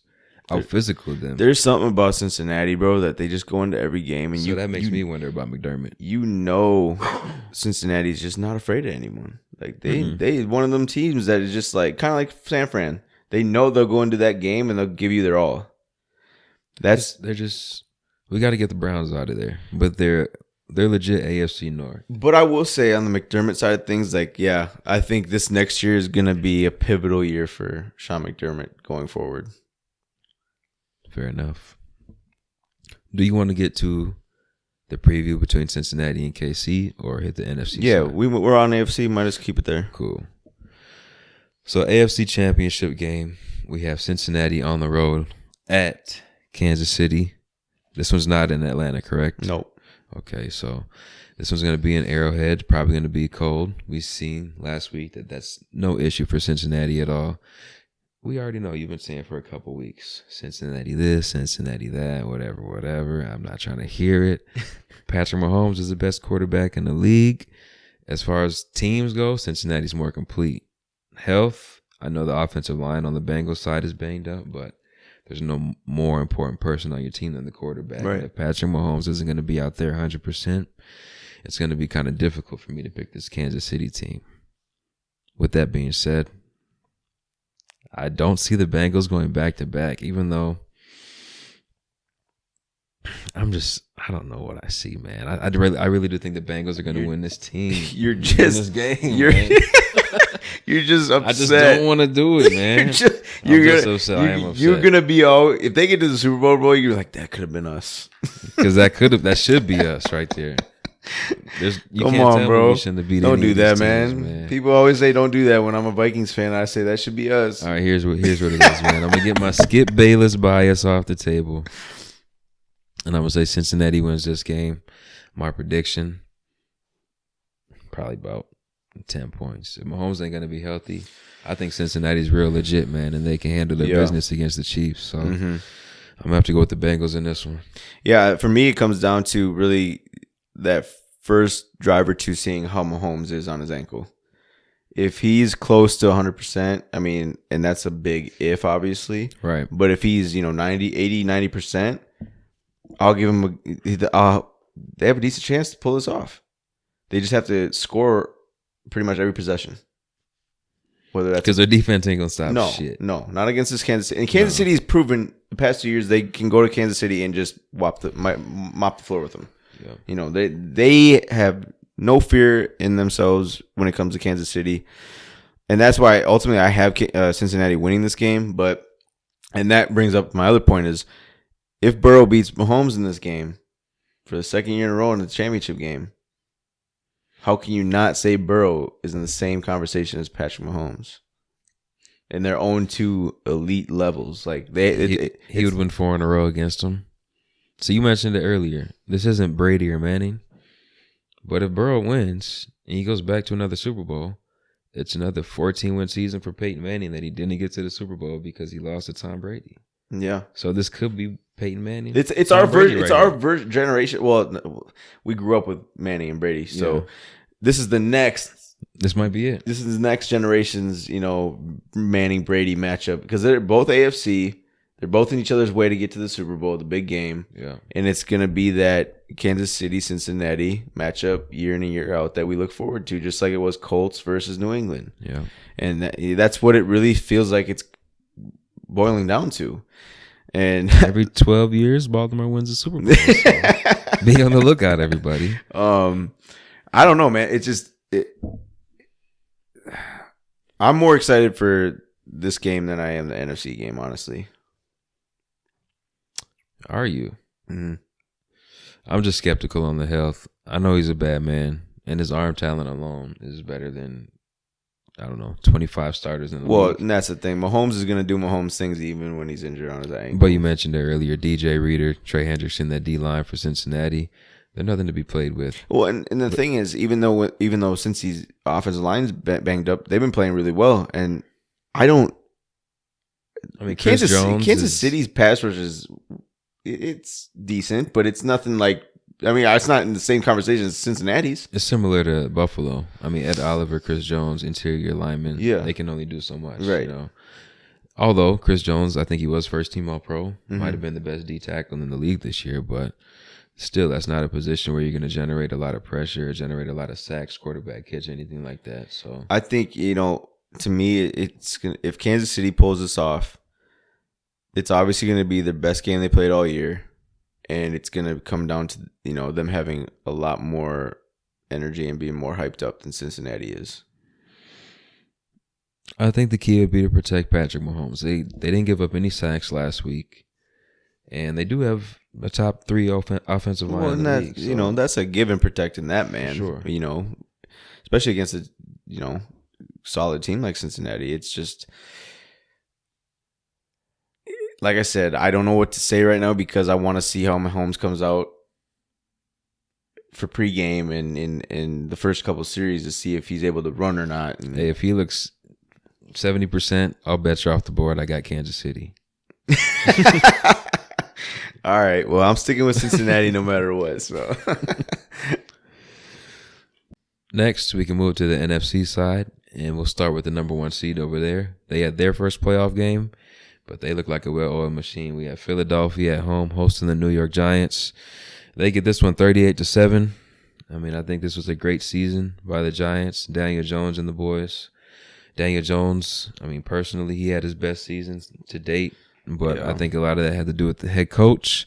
[SPEAKER 1] out-physicaled them.
[SPEAKER 2] There's something about Cincinnati, bro, that they just go into every game. And
[SPEAKER 1] so that makes me wonder about McDermott.
[SPEAKER 2] You know, Cincinnati's just not afraid of anyone. Like, they one of them teams that is just like, kind of like San Fran. They know they'll go into that game and they'll give you their all.
[SPEAKER 1] They're just, we got to get the Browns out of there. But they're legit AFC North.
[SPEAKER 2] But I will say on the McDermott side of things, like, yeah, I think this next year is going to be a pivotal year for Sean McDermott going forward.
[SPEAKER 1] Fair enough. Do you want to get to the preview between Cincinnati and KC or hit the NFC
[SPEAKER 2] Yeah,
[SPEAKER 1] side?
[SPEAKER 2] we're on AFC. Might as well keep it there.
[SPEAKER 1] Cool. So AFC Championship game, we have Cincinnati on the road at Kansas City. This one's not in Atlanta, correct?
[SPEAKER 2] Nope.
[SPEAKER 1] Okay, so this one's going to be in Arrowhead, probably going to be cold. We've seen last week that that's no issue for Cincinnati at all. We already know, you've been saying for a couple weeks, Cincinnati this, Cincinnati that, whatever. I'm not trying to hear it. Patrick Mahomes is the best quarterback in the league. As far as teams go, Cincinnati's more complete. Health, I know the offensive line on the Bengals side is banged up, but there's no more important person on your team than the quarterback.
[SPEAKER 2] Right.
[SPEAKER 1] And if Patrick Mahomes isn't going to be out there 100%, it's going to be kind of difficult for me to pick this Kansas City team. With that being said, I don't see the Bengals going back to back, even though I don't know what I see, man. I really do think the Bengals are going to win this team.
[SPEAKER 2] You're
[SPEAKER 1] win
[SPEAKER 2] just
[SPEAKER 1] this game.
[SPEAKER 2] You're
[SPEAKER 1] Man.
[SPEAKER 2] you're just upset.
[SPEAKER 1] I just don't want to do it, man. I am upset.
[SPEAKER 2] You're gonna be all. If they get to the Super Bowl, bro, you're like, that could have been us.
[SPEAKER 1] Because that should be us right there.
[SPEAKER 2] Come on, bro.
[SPEAKER 1] Don't
[SPEAKER 2] do that, man. People always say don't do that. When I'm a Vikings fan, I say that should be us.
[SPEAKER 1] All right, here's what it is, man. I'm gonna get my Skip Bayless bias off the table, and I'm gonna say Cincinnati wins this game. My prediction, probably about 10 points. If Mahomes ain't gonna be healthy, I think Cincinnati's real legit, man, and they can handle their business against the Chiefs. So I'm gonna have to go with the Bengals in this one.
[SPEAKER 2] Yeah, for me, it comes down to really that first drive or two, seeing how Mahomes is on his ankle. If he's close to 100%, I mean, and that's a big if, obviously.
[SPEAKER 1] Right.
[SPEAKER 2] But if he's, 90%, I'll give him they have a decent chance to pull this off. They just have to score pretty much every possession. Whether that's
[SPEAKER 1] because their defense ain't gonna stop shit.
[SPEAKER 2] No, not against this Kansas City. And Kansas City's proven the past 2 years they can go to Kansas City and just mop the floor with them. Yeah. They have no fear in themselves when it comes to Kansas City, and that's why ultimately I have Cincinnati winning this game. And that brings up my other point is, if Burrow beats Mahomes in this game for the second year in a row in the championship game, how can you not say Burrow is in the same conversation as Patrick Mahomes in their own two elite levels? Like
[SPEAKER 1] he would win 4 in a row against them. So you mentioned it earlier. This isn't Brady or Manning, but if Burrow wins and he goes back to another Super Bowl, it's another 14-win season for Peyton Manning that he didn't get to the Super Bowl because he lost to Tom Brady.
[SPEAKER 2] Yeah.
[SPEAKER 1] So this could be Peyton Manning.
[SPEAKER 2] It's our version. It's our generation. Well, we grew up with Manning and Brady, so this is the next.
[SPEAKER 1] This might be it.
[SPEAKER 2] This is the next generation's, Manning Brady matchup, because they're both AFC. They're both in each other's way to get to the Super Bowl, the big game. Yeah. And it's going to be that Kansas City Cincinnati matchup year in and year out that we look forward to, just like it was Colts versus New England. Yeah. And that's what it really feels like it's boiling down to. And
[SPEAKER 1] every 12 years, Baltimore wins the Super Bowl. So be on the lookout, everybody.
[SPEAKER 2] I don't know, man. It's just I'm more excited for this game than I am the NFC game, honestly.
[SPEAKER 1] Are you? Mm-hmm. I'm just skeptical on the health. I know he's a bad man, and his arm talent alone is better than I don't know, 25 starters in the
[SPEAKER 2] Well,
[SPEAKER 1] league.
[SPEAKER 2] and that's the thing. Mahomes is going to do Mahomes things even when he's injured on his ankle.
[SPEAKER 1] But you mentioned there earlier, DJ Reader, Trey Hendrickson, that D line for Cincinnati. They're nothing to be played with.
[SPEAKER 2] Well, and the thing is, even though since he's offensive line's banged up, they've been playing really well. And I mean, Kansas City's pass rush it's decent, but it's nothing like. I mean, it's not in the same conversation as Cincinnati's.
[SPEAKER 1] It's similar to Buffalo. I mean, Ed Oliver, Chris Jones, interior linemen.
[SPEAKER 2] Yeah,
[SPEAKER 1] they can only do so much.
[SPEAKER 2] Right.
[SPEAKER 1] You know? Although Chris Jones, I think he was first team All Pro, might have been the best D tackle in the league this year, but still, that's not a position where you're going to generate a lot of pressure, generate a lot of sacks, quarterback hits, anything like that. So
[SPEAKER 2] I think, to me, if Kansas City pulls this off, it's obviously going to be the best game they played all year, and it's going to come down to them having a lot more energy and being more hyped up than Cincinnati is.
[SPEAKER 1] I think the key would be to protect Patrick Mahomes. They didn't give up any sacks last week, and they do have a top 3 offensive line in the league. So.
[SPEAKER 2] That's a given protecting that man.
[SPEAKER 1] Sure.
[SPEAKER 2] Especially against a solid team like Cincinnati. It's just, like I said, I don't know what to say right now because I want to see how Mahomes comes out for pregame and in the first couple series to see if he's able to run or not. And
[SPEAKER 1] hey, if he looks 70%, I'll bet you off the board I got Kansas City.
[SPEAKER 2] All right. Well, I'm sticking with Cincinnati no matter what. So
[SPEAKER 1] next, we can move to the NFC side, and we'll start with the number 1 seed over there. They had their first playoff game, but they look like a well-oiled machine. We have Philadelphia at home hosting the New York Giants. They get this one 38-7. I mean, I think this was a great season by the Giants, Daniel Jones and the boys. Daniel Jones, I mean, personally, he had his best season to date, but I think a lot of that had to do with the head coach.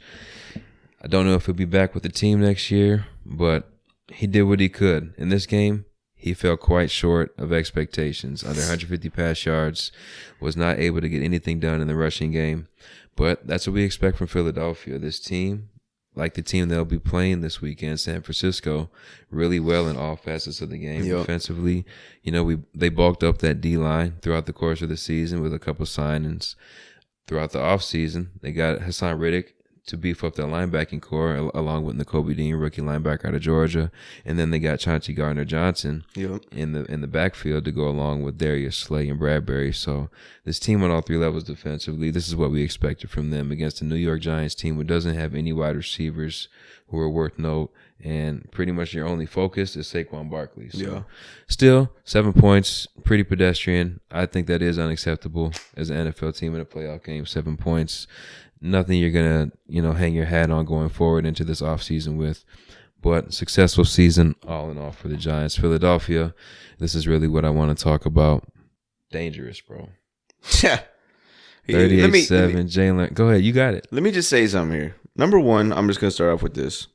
[SPEAKER 1] I don't know if he'll be back with the team next year, but he did what he could. In this game, he fell quite short of expectations. Under 150 pass yards, was not able to get anything done in the rushing game. But that's what we expect from Philadelphia. This team, like the team they'll be playing this weekend, San Francisco, really well in all facets of the game.
[SPEAKER 2] Yep.
[SPEAKER 1] Defensively, they bulked up that D-line throughout the course of the season with a couple signings. Throughout the offseason, they got Hassan Riddick to beef up their linebacking core, along with Nakobe Dean, rookie linebacker out of Georgia, and then they got Chauncey Gardner-Johnson in the backfield to go along with Darius Slay and Bradbury. So this team on all 3 levels defensively, this is what we expected from them against the New York Giants team, who doesn't have any wide receivers who are worth note, and pretty much your only focus is Saquon Barkley. So still, 7 points, pretty pedestrian. I think that is unacceptable as an NFL team in a playoff game. 7 points. Nothing you're going to, hang your hat on going forward into this offseason with. But successful season all in all for the Giants. Philadelphia, this is really what I want to talk about. Dangerous, bro.
[SPEAKER 2] Yeah.
[SPEAKER 1] 38-7, Jalen. Go ahead. You got it.
[SPEAKER 2] Let me just say something here. Number 1, I'm just going to start off with this.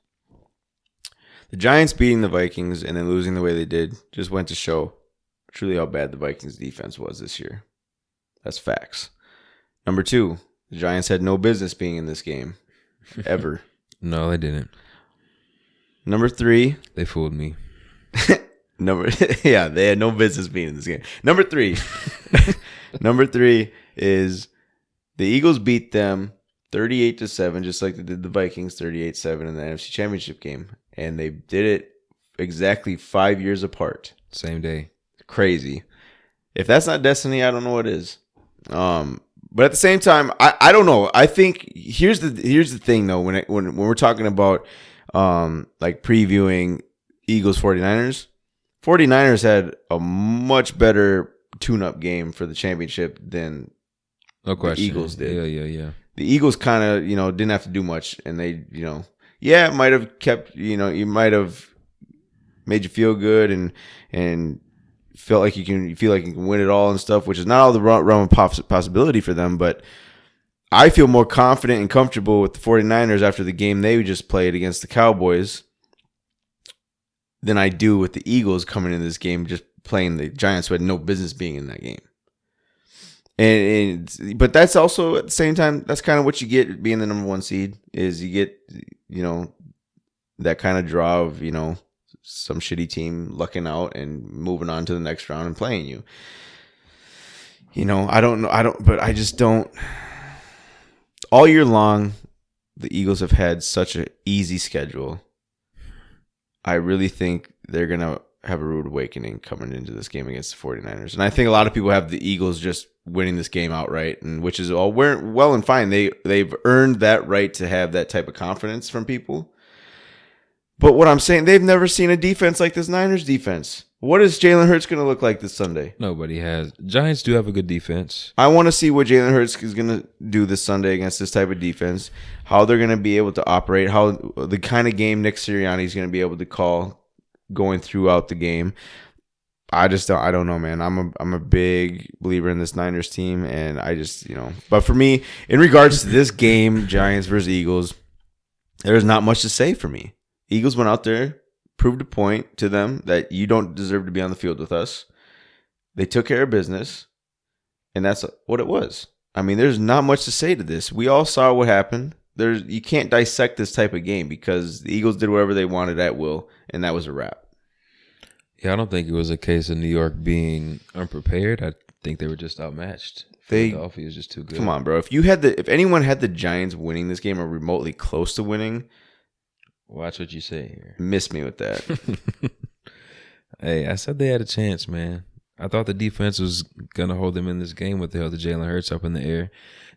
[SPEAKER 2] The Giants beating the Vikings and then losing the way they did just went to show truly how bad the Vikings defense was this year. That's facts. Number 2, the Giants had no business being in this game, ever.
[SPEAKER 1] No, they didn't.
[SPEAKER 2] Number 3.
[SPEAKER 1] They fooled me.
[SPEAKER 2] They had no business being in this game. Number 3. Number 3 is the Eagles beat them 38-7, just like they did the Vikings 38-7 in the NFC Championship game. And they did it exactly 5 years apart.
[SPEAKER 1] Same day.
[SPEAKER 2] Crazy. If that's not destiny, I don't know what is. But at the same time, I don't know. I think here's the thing though. When we're talking about like previewing Eagles 49ers had a much better tune-up game for the championship than
[SPEAKER 1] no question.
[SPEAKER 2] The Eagles did.
[SPEAKER 1] Yeah.
[SPEAKER 2] The Eagles kind of didn't have to do much, and they it might have kept you might have made you feel good and feel like you can win it all and stuff, which is not all the realm of possibility for them. But I feel more confident and comfortable with the 49ers after the game they just played against the Cowboys than I do with the Eagles coming into this game just playing the Giants who had no business being in that game. But that's also at the same time, that's kind of what you get being the number 1 seed is you get, that kind of draw of, some shitty team lucking out and moving on to the next round and playing you. I don't know. But I just don't. All year long, the Eagles have had such an easy schedule. I really think they're going to have a rude awakening coming into this game against the 49ers. And I think a lot of people have the Eagles just winning this game outright, and which is all well and fine. They've earned that right to have that type of confidence from people. But what I'm saying, they've never seen a defense like this Niners defense. What is Jalen Hurts going to look like this Sunday?
[SPEAKER 1] Nobody has. Giants do have a good defense.
[SPEAKER 2] I want to see what Jalen Hurts is going to do this Sunday against this type of defense, how they're going to be able to operate, how the kind of game Nick Sirianni is going to be able to call going throughout the game. I don't know, man. I'm a big believer in this Niners team, and I just, but for me, in regards to this game, Giants versus Eagles, there's not much to say for me. Eagles went out there, proved a point to them that you don't deserve to be on the field with us. They took care of business, and that's what it was. I mean, there's not much to say to this. We all saw what happened. You can't dissect this type of game because the Eagles did whatever they wanted at will, and that was a wrap.
[SPEAKER 1] Yeah, I don't think it was a case of New York being unprepared. I think they were just outmatched. Philadelphia is just too good.
[SPEAKER 2] Come on, bro. If anyone had the Giants winning this game or remotely close to winning,
[SPEAKER 1] watch what you say here.
[SPEAKER 2] Miss me with that.
[SPEAKER 1] Hey, I said they had a chance, man. I thought the defense was going to hold them in this game with the hell the Jalen Hurts up in the air.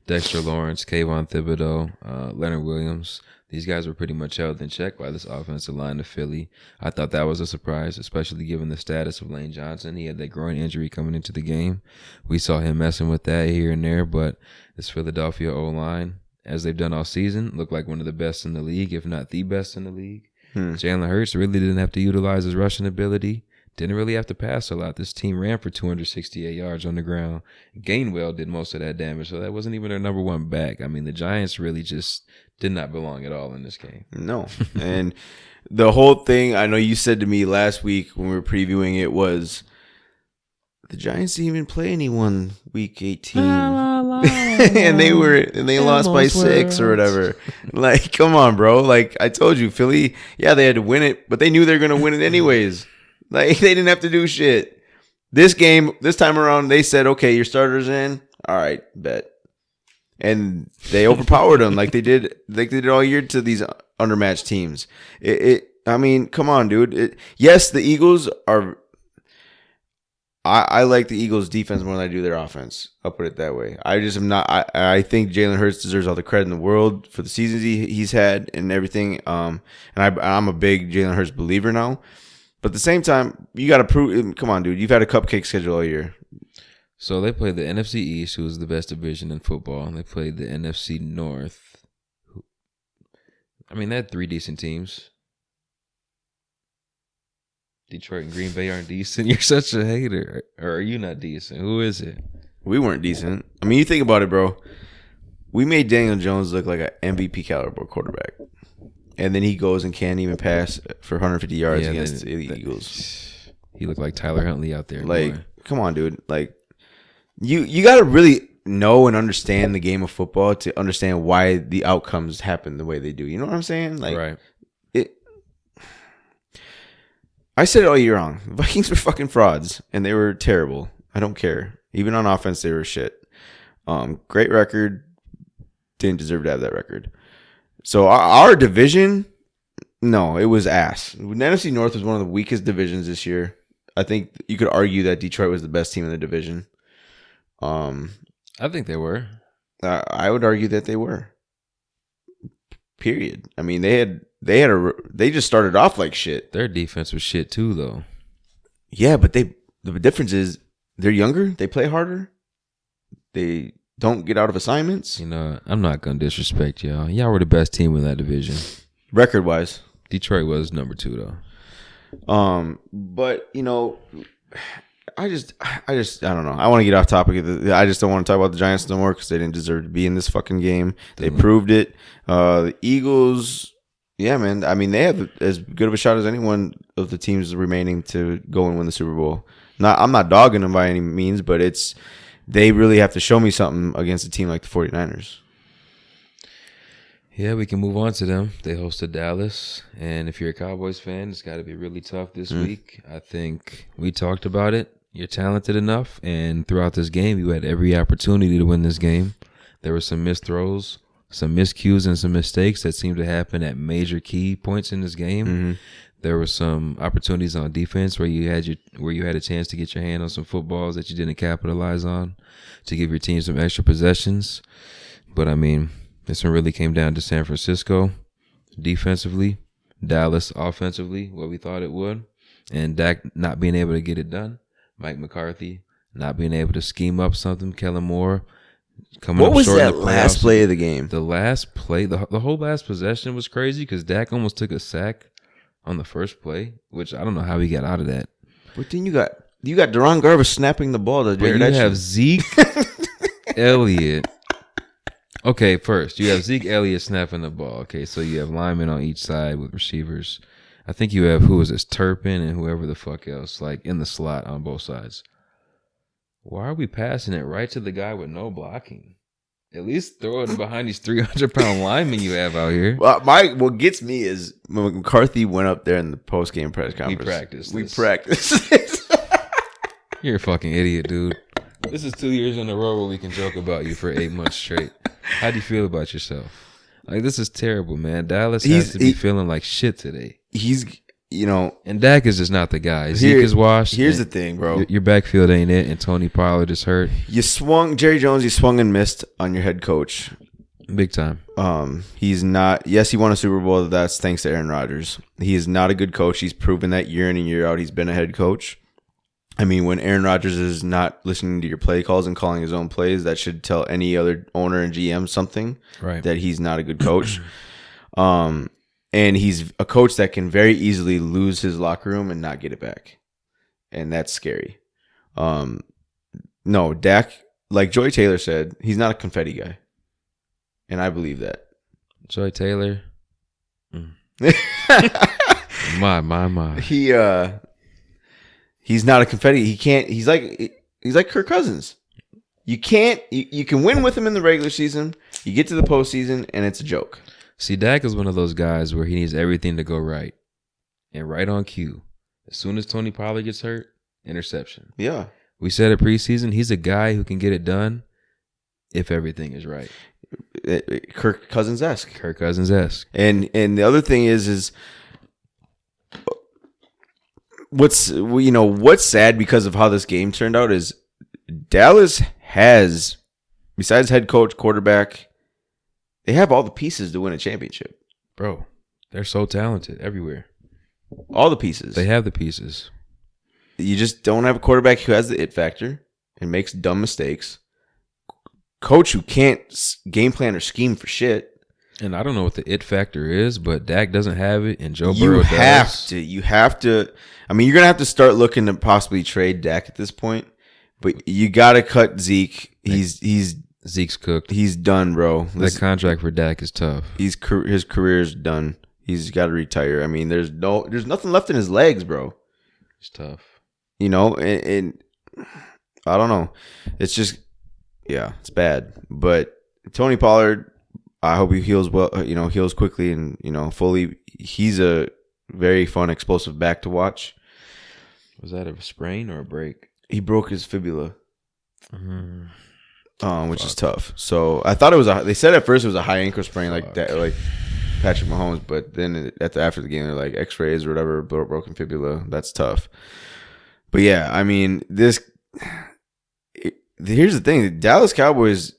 [SPEAKER 1] Dexter Lawrence, Kayvon Thibodeau, Leonard Williams. These guys were pretty much held in check by this offensive line of Philly. I thought that was a surprise, especially given the status of Lane Johnson. He had that groin injury coming into the game. We saw him messing with that here and there, but this Philadelphia O-line, as they've done all season, looked like one of the best in the league, if not the best in the league. Jalen Hurts really didn't have to utilize his rushing ability. Didn't really have to pass a lot. This team ran for 268 yards on the ground. Gainwell did most of that damage, so that wasn't even their number one back. I mean, the Giants really just did not belong at all in this game.
[SPEAKER 2] No. And the whole thing, I know you said to me last week when we were previewing it, was the Giants didn't even play anyone week 18. and they lost by 6 or whatever. Like, come on, bro. Like, I told you, Philly, yeah, they had to win it, but they knew they were going to win it anyways. Like, they didn't have to do shit. This time around, they said, okay, your starter's in. All right, bet. And they overpowered them like they did all year to these undermatched teams. I mean, come on, dude. Yes, the Eagles are. I like the Eagles' defense more than I do their offense. I'll put it that way. I just am not. I think Jalen Hurts deserves all the credit in the world for the seasons he's had and everything. And I'm a big Jalen Hurts believer now. But at the same time, you got to prove. Come on, dude. You've had a cupcake schedule all year.
[SPEAKER 1] So they played the NFC East, who was the best division in football, and they played the NFC North. I mean, they had 3 decent teams. Detroit and Green Bay aren't decent. You're such a hater. Or are you not decent? Who is it?
[SPEAKER 2] We weren't decent. I mean, you think about it, bro. We made Daniel Jones look like an MVP caliber quarterback. And then he goes and can't even pass for 150 yards against the Eagles.
[SPEAKER 1] He looked like Tyler Huntley out there.
[SPEAKER 2] Like, come on, dude. Like, you got to really know and understand the game of football to understand why the outcomes happen the way they do. You know what I'm saying? Like,
[SPEAKER 1] right.
[SPEAKER 2] I said it all year long. The Vikings were fucking frauds, and they were terrible. I don't care. Even on offense, they were shit. Great record. Didn't deserve to have that record. So our division, no, it was ass. The NFC North was one of the weakest divisions this year. I think you could argue that Detroit was the best team in the division.
[SPEAKER 1] I think they were.
[SPEAKER 2] I would argue that they were. Period. I mean, they just started off like shit.
[SPEAKER 1] Their defense was shit too, though.
[SPEAKER 2] Yeah, but the difference is they're younger. They play harder. They don't get out of assignments.
[SPEAKER 1] You know, I'm not gonna disrespect y'all. Y'all were the best team in that division,
[SPEAKER 2] record wise.
[SPEAKER 1] Detroit was number 2 though.
[SPEAKER 2] But you know, I don't know. I want to get off topic. I just don't want to talk about the Giants no more because they didn't deserve to be in this fucking game. They proved it. The Eagles, yeah, man. I mean, they have as good of a shot as anyone of the teams remaining to go and win the Super Bowl. I'm not dogging them by any means, but they really have to show me something against a team like the 49ers.
[SPEAKER 1] Yeah, we can move on to them. They hosted Dallas, and if you're a Cowboys fan, it's got to be really tough this week. I think we talked about it. You're talented enough, and throughout this game, you had every opportunity to win this game. There were some missed throws, some miscues, and some mistakes that seemed to happen at major key points in this game. There were some opportunities on defense where you had a chance to get your hand on some footballs that you didn't capitalize on to give your team some extra possessions. But I mean, this one really came down to San Francisco defensively, Dallas offensively, what we thought it would, and Dak not being able to get it done. Mike McCarthy not being able to scheme up something. Kellen Moore coming
[SPEAKER 2] What
[SPEAKER 1] up
[SPEAKER 2] was
[SPEAKER 1] short in
[SPEAKER 2] that
[SPEAKER 1] the
[SPEAKER 2] last
[SPEAKER 1] playoffs.
[SPEAKER 2] play of the game?
[SPEAKER 1] The last play, the whole last possession was crazy because Dak almost took a sack on the first play, which I don't know how he got out of that.
[SPEAKER 2] But then you got Duron Garvis snapping the ball to
[SPEAKER 1] But
[SPEAKER 2] Jared
[SPEAKER 1] you
[SPEAKER 2] Etchen.
[SPEAKER 1] have Zeke Elliott. Okay, first, you have Zeke Elliott snapping the ball. Okay, so you have linemen on each side with receivers. I think you have, who is this, Turpin and whoever the fuck else, like in the slot on both sides. Why are we passing it right to the guy with no blocking? At least throw it behind these 300-pound linemen you have out here.
[SPEAKER 2] Well, what gets me is when McCarthy went up there in the post-game press conference. We practiced this.
[SPEAKER 1] You're a fucking idiot, dude. This is 2 years in a row where we can joke about you for 8 months straight. How do you feel about yourself? Like, this is terrible, man. Dallas has to be feeling like shit today. And Dak is just not the guy. Zeke is washed.
[SPEAKER 2] Here's the thing, bro.
[SPEAKER 1] Your backfield ain't it, and Tony Pollard is hurt.
[SPEAKER 2] Jerry Jones, you swung and missed on your head coach.
[SPEAKER 1] Big time.
[SPEAKER 2] He's not. Yes, he won a Super Bowl. That's thanks to Aaron Rodgers. He is not a good coach. He's proven that year in and year out. He's been a head coach. I mean, when Aaron Rodgers is not listening to your play calls and calling his own plays, that should tell any other owner and GM something.
[SPEAKER 1] Right.
[SPEAKER 2] That he's not a good coach. And he's a coach that can very easily lose his locker room and not get it back. And that's scary. No, Dak, like Joy Taylor said, he's not a confetti guy. And I believe that.
[SPEAKER 1] Joy Taylor. My.
[SPEAKER 2] He's not a confetti. He can't. He's like Kirk Cousins. You can't. You can win with him in the regular season. You get to the postseason, and it's a joke.
[SPEAKER 1] See, Dak is one of those guys where he needs everything to go right, and right on cue. As soon as Tony Pollard gets hurt, interception.
[SPEAKER 2] Yeah,
[SPEAKER 1] we said it preseason. He's a guy who can get it done if everything is right.
[SPEAKER 2] Kirk Cousins-esque. And the other thing is what's sad because of how this game turned out is Dallas has, besides head coach, quarterback, they have all the pieces to win a championship.
[SPEAKER 1] Bro, they're so talented everywhere.
[SPEAKER 2] All the pieces.
[SPEAKER 1] They have the pieces.
[SPEAKER 2] You just don't have a quarterback who has the it factor and makes dumb mistakes. Coach who can't game plan or scheme for shit.
[SPEAKER 1] And I don't know what the it factor is, but Dak doesn't have it, and Joe Burrow does.
[SPEAKER 2] You have to. I mean, you're going to have to start looking to possibly trade Dak at this point. But you got to cut Zeke.
[SPEAKER 1] Zeke's cooked.
[SPEAKER 2] He's done, bro.
[SPEAKER 1] That contract for Dak is tough.
[SPEAKER 2] His career's done. He's got to retire. I mean, there's nothing left in his legs, bro.
[SPEAKER 1] It's tough.
[SPEAKER 2] And I don't know. It's just, yeah, it's bad. But Tony Pollard, I hope he heals well. Heals quickly and fully. He's a very fun, explosive back to watch.
[SPEAKER 1] Was that a sprain or a break?
[SPEAKER 2] He broke his fibula. Which is tough. So I thought it was they said at first it was a high ankle sprain like that, like Patrick Mahomes, but then after the game they're like X-rays or whatever, broken fibula. That's tough. But yeah, I mean here's the thing: the Dallas Cowboys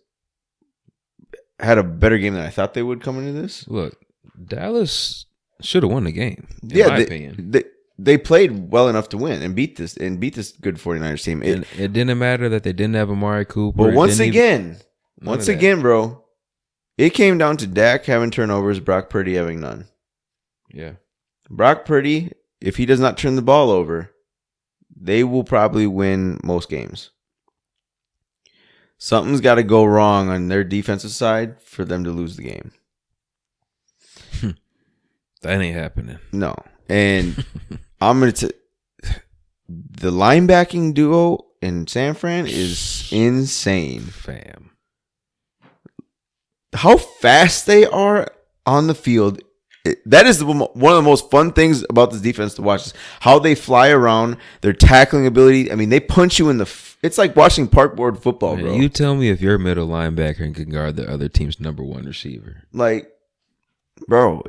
[SPEAKER 2] had a better game than I thought they would coming into this.
[SPEAKER 1] Look, Dallas should have won the game. In my opinion.
[SPEAKER 2] They played well enough to win and beat this good 49ers team.
[SPEAKER 1] It didn't matter that they didn't have Amari Cooper.
[SPEAKER 2] But once again, bro, it came down to Dak having turnovers, Brock Purdy having none.
[SPEAKER 1] Yeah.
[SPEAKER 2] Brock Purdy, if he does not turn the ball over, they will probably win most games. Something's got to go wrong on their defensive side for them to lose the game.
[SPEAKER 1] That ain't happening.
[SPEAKER 2] No. And the linebacking duo in San Fran is insane.
[SPEAKER 1] Fam.
[SPEAKER 2] How fast they are on the field. That is one of the most fun things about this defense to watch is how they fly around, their tackling ability. I mean, they punch you in the it's like watching parkboard football,
[SPEAKER 1] Man,
[SPEAKER 2] bro.
[SPEAKER 1] you tell me if you're a middle linebacker and can guard the other team's number one receiver.
[SPEAKER 2] Like, bro,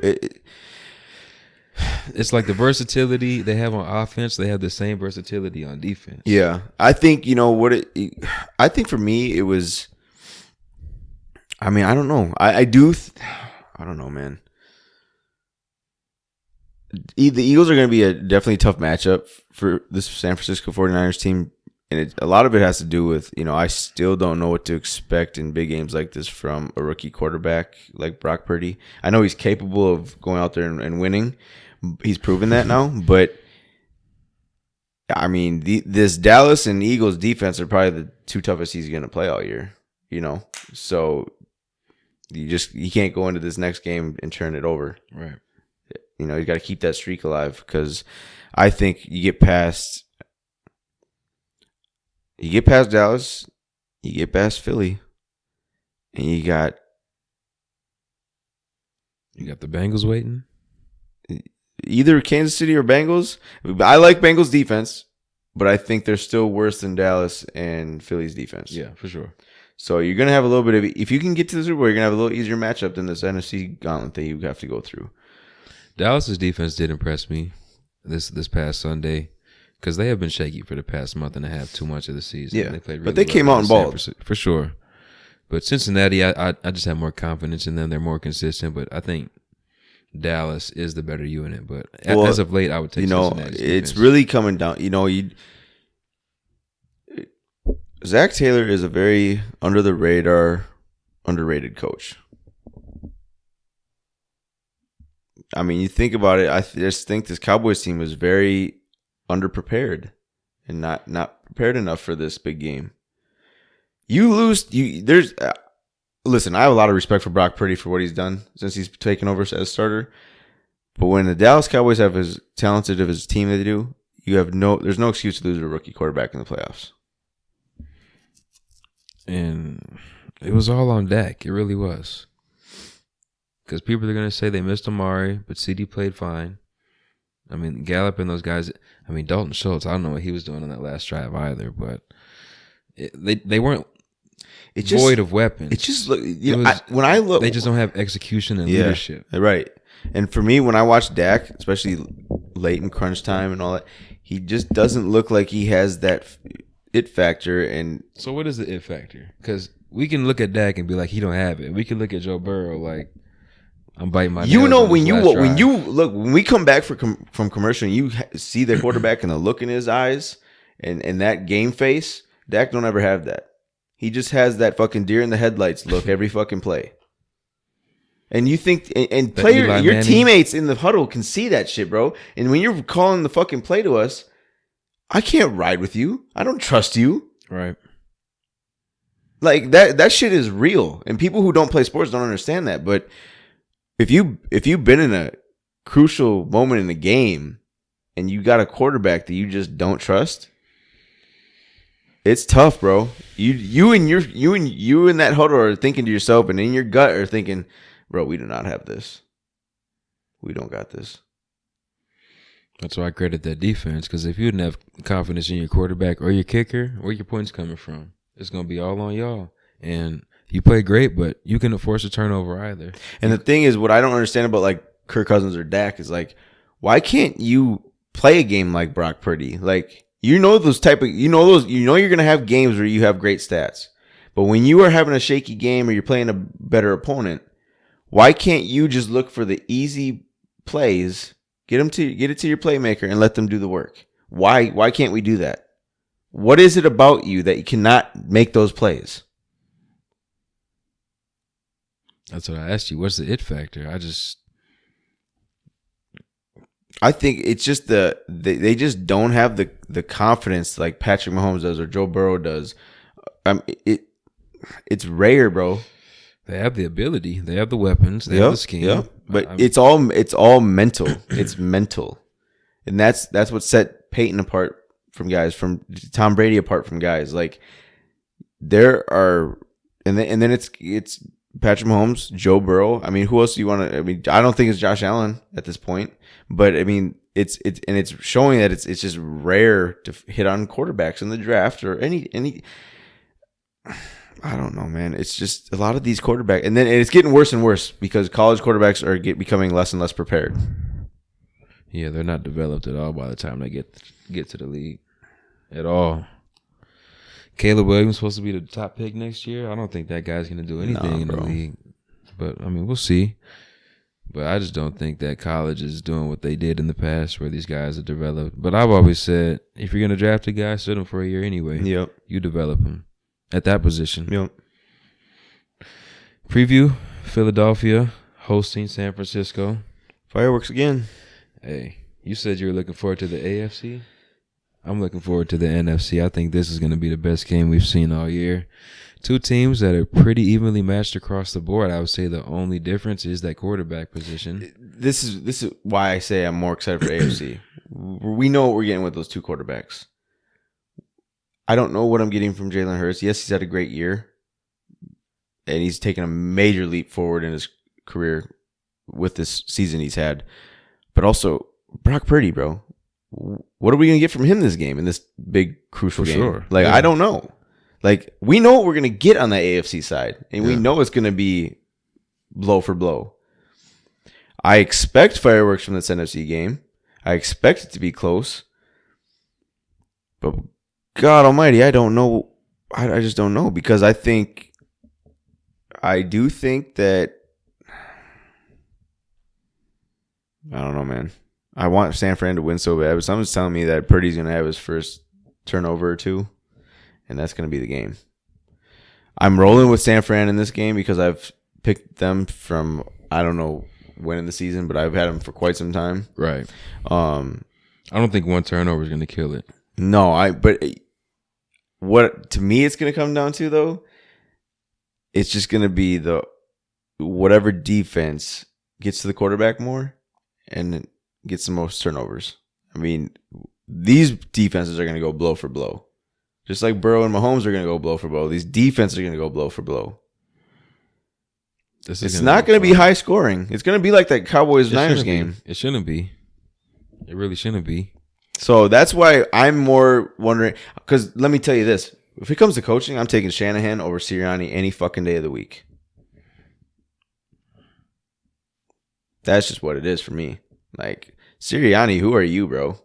[SPEAKER 1] it's like the versatility they have on offense, they have the same versatility on defense.
[SPEAKER 2] Yeah. I think, I think for me, it was, I mean, I don't know. I don't know, man. The Eagles are going to be a definitely tough matchup for this San Francisco 49ers team. And a lot of it has to do with, I still don't know what to expect in big games like this from a rookie quarterback like Brock Purdy. I know he's capable of going out there and winning. He's proven that now. But, I mean, this Dallas and Eagles defense are probably the two toughest he's going to play all year, So you can't go into this next game and turn it over.
[SPEAKER 1] Right.
[SPEAKER 2] He's got to keep that streak alive because I think you get past Dallas, you get past Philly, and you got
[SPEAKER 1] the Bengals waiting.
[SPEAKER 2] Either Kansas City or Bengals. I like Bengals defense, but I think they're still worse than Dallas and Philly's defense.
[SPEAKER 1] Yeah, for sure.
[SPEAKER 2] So you're going to have a little bit of, if you can get to the Super Bowl, you're going to have a little easier matchup than this NFC gauntlet that you have to go through.
[SPEAKER 1] Dallas's defense did impress me this past Sunday because they have been shaky for the past month and a half, too much of the season.
[SPEAKER 2] Yeah,
[SPEAKER 1] they played really
[SPEAKER 2] but they came out and balled.
[SPEAKER 1] For sure. But Cincinnati, I just have more confidence in them. They're more consistent, but I think Dallas is the better unit. But as of late, I would take Cincinnati's
[SPEAKER 2] it's
[SPEAKER 1] defense.
[SPEAKER 2] really coming down. Zach Taylor is a very under the radar, underrated coach. I mean, you think about it. I just think this Cowboys team was very underprepared and not prepared enough for this big game. You lose. Listen, I have a lot of respect for Brock Purdy for what he's done since he's taken over as starter. But when the Dallas Cowboys have as talented of his team that they do, there's no excuse to lose a rookie quarterback in the playoffs.
[SPEAKER 1] And it was all on Dak. It really was. Because people are going to say they missed Amari, but CD played fine. I mean, Gallup and those guys. I mean, Dalton Schultz, I don't know what he was doing on that last drive either, but they weren't void of weapons.
[SPEAKER 2] It just when I look,
[SPEAKER 1] they just don't have execution and leadership.
[SPEAKER 2] Right. And for me, when I watch Dak, especially late in crunch time and all that, he just doesn't look like he has that it factor. And
[SPEAKER 1] so, what is the it factor? Because we can look at Dak and be like, he don't have it. We can look at Joe Burrow like, I'm biting my nails
[SPEAKER 2] when we come back from commercial and you see the quarterback and the look in his eyes and that game face, Dak don't ever have that. He just has that fucking deer in the headlights look every fucking play. And you think and player your teammates in the huddle can see that shit, bro. And when you're calling the fucking play to us, I can't ride with you. I don't trust you.
[SPEAKER 1] Right.
[SPEAKER 2] Like that shit is real. And people who don't play sports don't understand that, but if you've been in a crucial moment in the game and you got a quarterback that you just don't trust, it's tough, bro. You in that huddle are thinking to yourself and in your gut are thinking, bro, we do not have this. We don't got this.
[SPEAKER 1] That's why I credit that defense, because if you didn't have confidence in your quarterback or your kicker, where your points coming from? It's gonna be all on y'all. And you play great, but you couldn't force a turnover either.
[SPEAKER 2] And the thing is, what I don't understand about like Kirk Cousins or Dak is like, why can't you play a game like Brock Purdy? Like, you're gonna have games where you have great stats, but when you are having a shaky game or you're playing a better opponent, why can't you just look for the easy plays, get it to your playmaker, and let them do the work? Why can't we do that? What is it about you that you cannot make those plays?
[SPEAKER 1] That's what I asked you. What's the it factor?
[SPEAKER 2] I think it's just they just don't have the confidence like Patrick Mahomes does or Joe Burrow does. It's rare, bro.
[SPEAKER 1] They have the ability. They have the weapons. They have the scheme.
[SPEAKER 2] Yeah. But it's all mental. It's mental, and that's what set Peyton apart from guys, from Tom Brady apart from guys. Like there are, and then it's Patrick Mahomes, Joe Burrow. I mean, who else do you want to? I mean, I don't think it's Josh Allen at this point, but I mean, it's showing that it's just rare to hit on quarterbacks in the draft or any. I don't know, man. It's just a lot of these quarterbacks, and then it's getting worse and worse because college quarterbacks are becoming less and less prepared.
[SPEAKER 1] Yeah, they're not developed at all by the time they get to the league at all. Caleb Williams supposed to be the top pick next year. I don't think that guy's going to do anything in the league. But, I mean, we'll see. But I just don't think that college is doing what they did in the past where these guys are developed. But I've always said, if you're going to draft a guy, sit him for a year anyway.
[SPEAKER 2] Yep.
[SPEAKER 1] You develop him at that position.
[SPEAKER 2] Yep.
[SPEAKER 1] Preview, Philadelphia hosting San Francisco.
[SPEAKER 2] Fireworks again.
[SPEAKER 1] Hey, you said you were looking forward to the AFC? I'm looking forward to the NFC. I think this is going to be the best game we've seen all year. Two teams that are pretty evenly matched across the board. I would say the only difference is that quarterback position.
[SPEAKER 2] This is why I say I'm more excited for AFC. We know what we're getting with those two quarterbacks. I don't know what I'm getting from Jalen Hurts. Yes, he's had a great year, and he's taken a major leap forward in his career with this season he's had. But also, Brock Purdy, bro. What are we going to get from him this game, in this big, crucial game?
[SPEAKER 1] Sure.
[SPEAKER 2] Like,
[SPEAKER 1] yeah.
[SPEAKER 2] I don't know. Like, we know what we're going to get on the AFC side, and we know it's going to be blow for blow. I expect fireworks from this NFC game. I expect it to be close. But God almighty, I don't know. I just don't know, because I do think that, I don't know, man. I want San Fran to win so bad, but someone's telling me that Purdy's going to have his first turnover or two, and that's going to be the game. I'm rolling with San Fran in this game because I've picked them from, I don't know when in the season, but I've had them for quite some time.
[SPEAKER 1] Right. I don't think one turnover is going to kill it.
[SPEAKER 2] No, but what to me it's going to come down to, though, it's just going to be whatever defense gets to the quarterback more and gets the most turnovers. I mean, these defenses are going to go blow for blow. Just like Burrow and Mahomes are going to go blow for blow. These defenses are going to go blow for blow. It's not going to be high scoring. It's going to be like that Cowboys-Niners game.
[SPEAKER 1] It shouldn't be. It really shouldn't be.
[SPEAKER 2] So that's why I'm more wondering. Because let me tell you this. If it comes to coaching, I'm taking Shanahan over Sirianni any fucking day of the week. That's just what it is for me. Like, Sirianni, who are you, bro?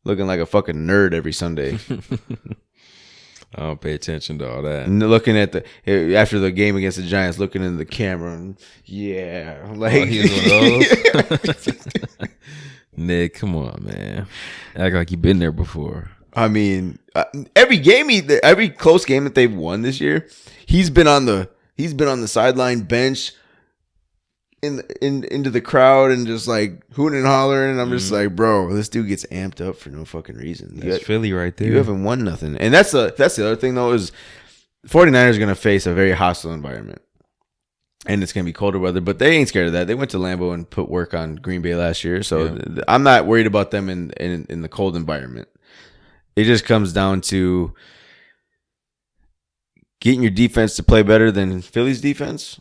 [SPEAKER 2] Looking like a fucking nerd every Sunday.
[SPEAKER 1] I don't pay attention to all that.
[SPEAKER 2] And looking at after the game against the Giants, looking in the camera, and like
[SPEAKER 1] he's one of those. Nick, come on, man. Act like you've been there before.
[SPEAKER 2] I mean, every close game that they've won this year, he's been on the sideline bench. Into the crowd and just like hooting and hollering, and I'm just like, bro, this dude gets amped up for no fucking reason.
[SPEAKER 1] That's Philly right there.
[SPEAKER 2] You haven't won nothing, and that's the other thing though, is 49ers are gonna face a very hostile environment, and it's gonna be colder weather, but they ain't scared of that. They went to Lambeau and put work on Green Bay last year, so I'm not worried about them in the cold environment. It just comes down to getting your defense to play better than Philly's defense,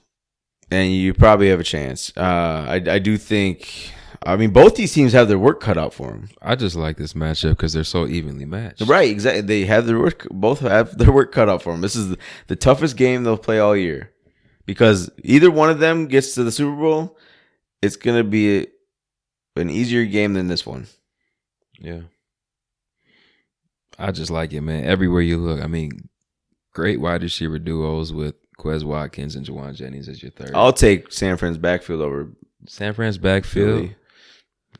[SPEAKER 2] and you probably have a chance. I do think. I mean, both these teams have their work cut out for them.
[SPEAKER 1] I just like this matchup because they're so evenly matched.
[SPEAKER 2] Right, exactly. They have their work. Both have their work cut out for them. This is the toughest game they'll play all year, because either one of them gets to the Super Bowl, it's gonna be an easier game than this one.
[SPEAKER 1] Yeah, I just like it, man. Everywhere you look, I mean, great wide receiver duos with Quez Watkins and Juwan Jennings as your third.
[SPEAKER 2] I'll take San Fran's backfield over
[SPEAKER 1] San Fran's backfield.
[SPEAKER 2] Philly.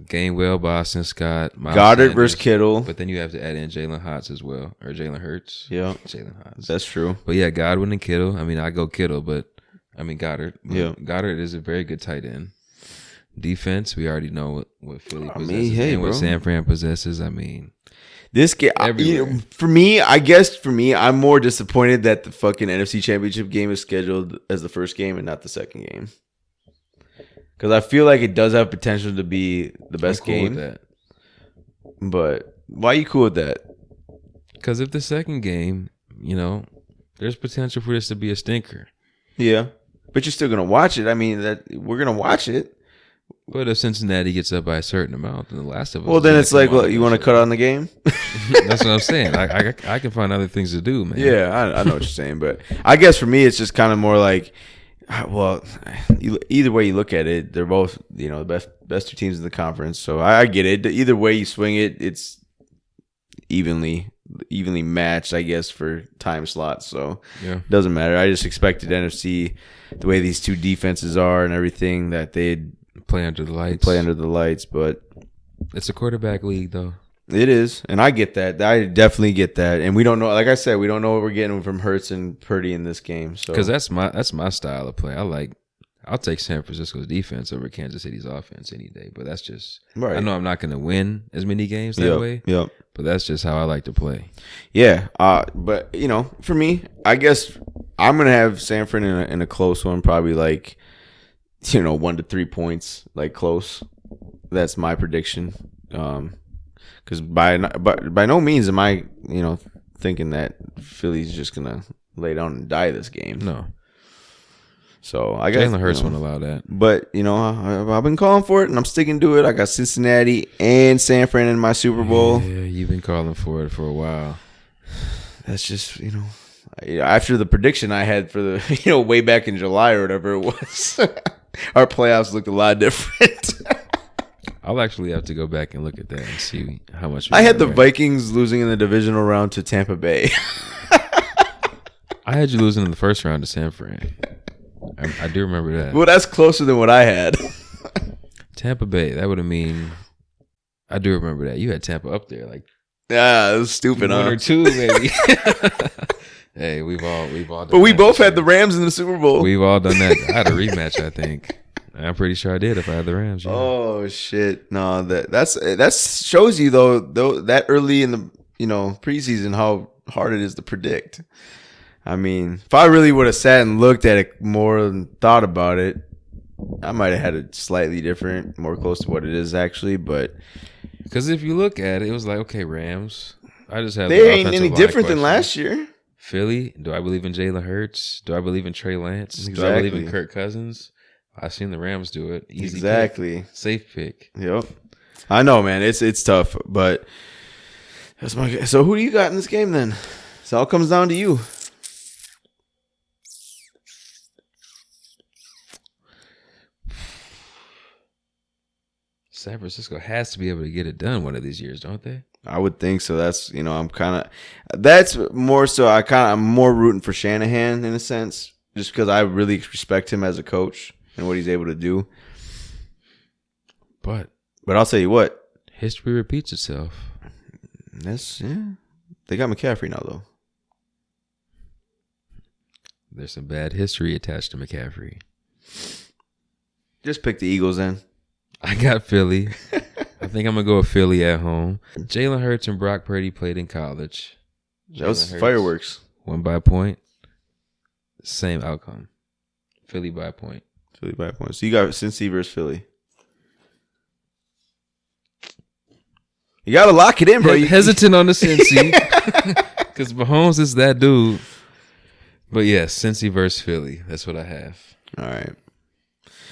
[SPEAKER 1] Gainwell, Boston Scott, Miles
[SPEAKER 2] Goddard
[SPEAKER 1] Sanders,
[SPEAKER 2] versus Kittle.
[SPEAKER 1] But then you have to add in Jalen Hurts as well, or Jalen Hurts.
[SPEAKER 2] Yeah,
[SPEAKER 1] Jalen Hurts.
[SPEAKER 2] That's true.
[SPEAKER 1] But yeah, Godwin and Kittle. I mean, I go Kittle, but I mean Goddard.
[SPEAKER 2] Yeah,
[SPEAKER 1] Goddard is a very good tight end. Defense, we already know what Philly possesses and
[SPEAKER 2] bro.
[SPEAKER 1] what San Fran possesses. I mean,
[SPEAKER 2] this game, for me, I'm more disappointed that the fucking NFC Championship game is scheduled as the first game and not the second game. Because I feel like it does have potential to be the best game.
[SPEAKER 1] With that.
[SPEAKER 2] But why are you cool with that?
[SPEAKER 1] Because if the second game, there's potential for this to be a stinker.
[SPEAKER 2] Yeah. But you're still gonna watch it. I mean, that we're gonna watch it.
[SPEAKER 1] But if Cincinnati gets up by a certain amount, then the last of us.
[SPEAKER 2] Well, then it's like, well, you want to cut on the game?
[SPEAKER 1] That's what I'm saying. I can find other things to do, man.
[SPEAKER 2] Yeah, I know what you're saying, but I guess for me, it's just kind of more like, well, either way you look at it, they're both the best two teams in the conference. So I get it. Either way you swing it, it's evenly matched, I guess, for time slots. So
[SPEAKER 1] yeah,
[SPEAKER 2] it doesn't matter. I just expected NFC, the way these two defenses are and everything, that they'd
[SPEAKER 1] play under the lights.
[SPEAKER 2] But
[SPEAKER 1] it's a quarterback league, though.
[SPEAKER 2] It is, and I get that. I definitely get that. And we don't know, like I said, we don't know what we're getting from Hurts and Purdy in this game. So
[SPEAKER 1] because that's my style of play. I'll take San Francisco's defense over Kansas City's offense any day. But that's just right. I know I'm not going to win as many games that way.
[SPEAKER 2] Yep.
[SPEAKER 1] But that's just how I like to play.
[SPEAKER 2] Yeah. But for me, I guess I'm gonna have San Fran in a close one, probably like 1 to 3 points, like close. That's my prediction. Because by no means am I, thinking that Philly's just gonna lay down and die this game.
[SPEAKER 1] No.
[SPEAKER 2] So I guess
[SPEAKER 1] Jalen Hurts won't allow that.
[SPEAKER 2] But I've been calling for it, and I'm sticking to it. I got Cincinnati and San Fran in my Super Bowl.
[SPEAKER 1] Yeah, you've been calling for it for a while.
[SPEAKER 2] That's just after the prediction I had for the way back in July or whatever it was, our playoffs looked a lot different.
[SPEAKER 1] I'll actually have to go back and look at that and see how much.
[SPEAKER 2] I had the Vikings losing in the divisional round to Tampa Bay.
[SPEAKER 1] I had you losing in the first round to San Fran. I do remember that.
[SPEAKER 2] Well, that's closer than what I had.
[SPEAKER 1] Tampa Bay. That would have mean. I do remember that. You had Tampa up there, like.
[SPEAKER 2] Yeah, it was stupid.
[SPEAKER 1] 1 or 2, maybe. Hey, we've all done
[SPEAKER 2] But we
[SPEAKER 1] that
[SPEAKER 2] both had the Rams in the Super Bowl.
[SPEAKER 1] We've all done that. I had a rematch, I think. I'm pretty sure I did if I had the Rams. Yeah.
[SPEAKER 2] Oh shit! No, that shows you though that early in the preseason how hard it is to predict. I mean, if I really would have sat and looked at it more and thought about it, I might have had it slightly different, more close to what it is actually. But
[SPEAKER 1] because if you look at it, it was like, okay, Rams. I just have
[SPEAKER 2] they ain't any different than last year.
[SPEAKER 1] Philly. Do I believe in Jalen Hurts? Do I believe in Trey Lance?
[SPEAKER 2] Exactly.
[SPEAKER 1] Do I believe in Kirk Cousins? I've seen the Rams do it. Easy
[SPEAKER 2] exactly.
[SPEAKER 1] Pick. Safe pick.
[SPEAKER 2] Yep. I know, man. It's tough, but that's my. So who do you got in this game then? It all comes down to you.
[SPEAKER 1] San Francisco has to be able to get it done one of these years, don't they?
[SPEAKER 2] I would think so. That's that's more so. I'm more rooting for Shanahan in a sense, just because I really respect him as a coach and what he's able to do.
[SPEAKER 1] But
[SPEAKER 2] I'll tell you what,
[SPEAKER 1] history repeats itself.
[SPEAKER 2] They got McCaffrey now though.
[SPEAKER 1] There's some bad history attached to McCaffrey.
[SPEAKER 2] Just pick the Eagles then.
[SPEAKER 1] I got Philly. I think I'm going to go with Philly at home. Jalen Hurts and Brock Purdy played in college.
[SPEAKER 2] That was fireworks.
[SPEAKER 1] Won by a point. Same outcome. Philly by a point.
[SPEAKER 2] Philly by a point. So you got Cincy versus Philly. You got to lock it in, bro.
[SPEAKER 1] Hesitant on the Cincy. Because Mahomes is that dude. But yes, Cincy versus Philly. That's what I have.
[SPEAKER 2] All right.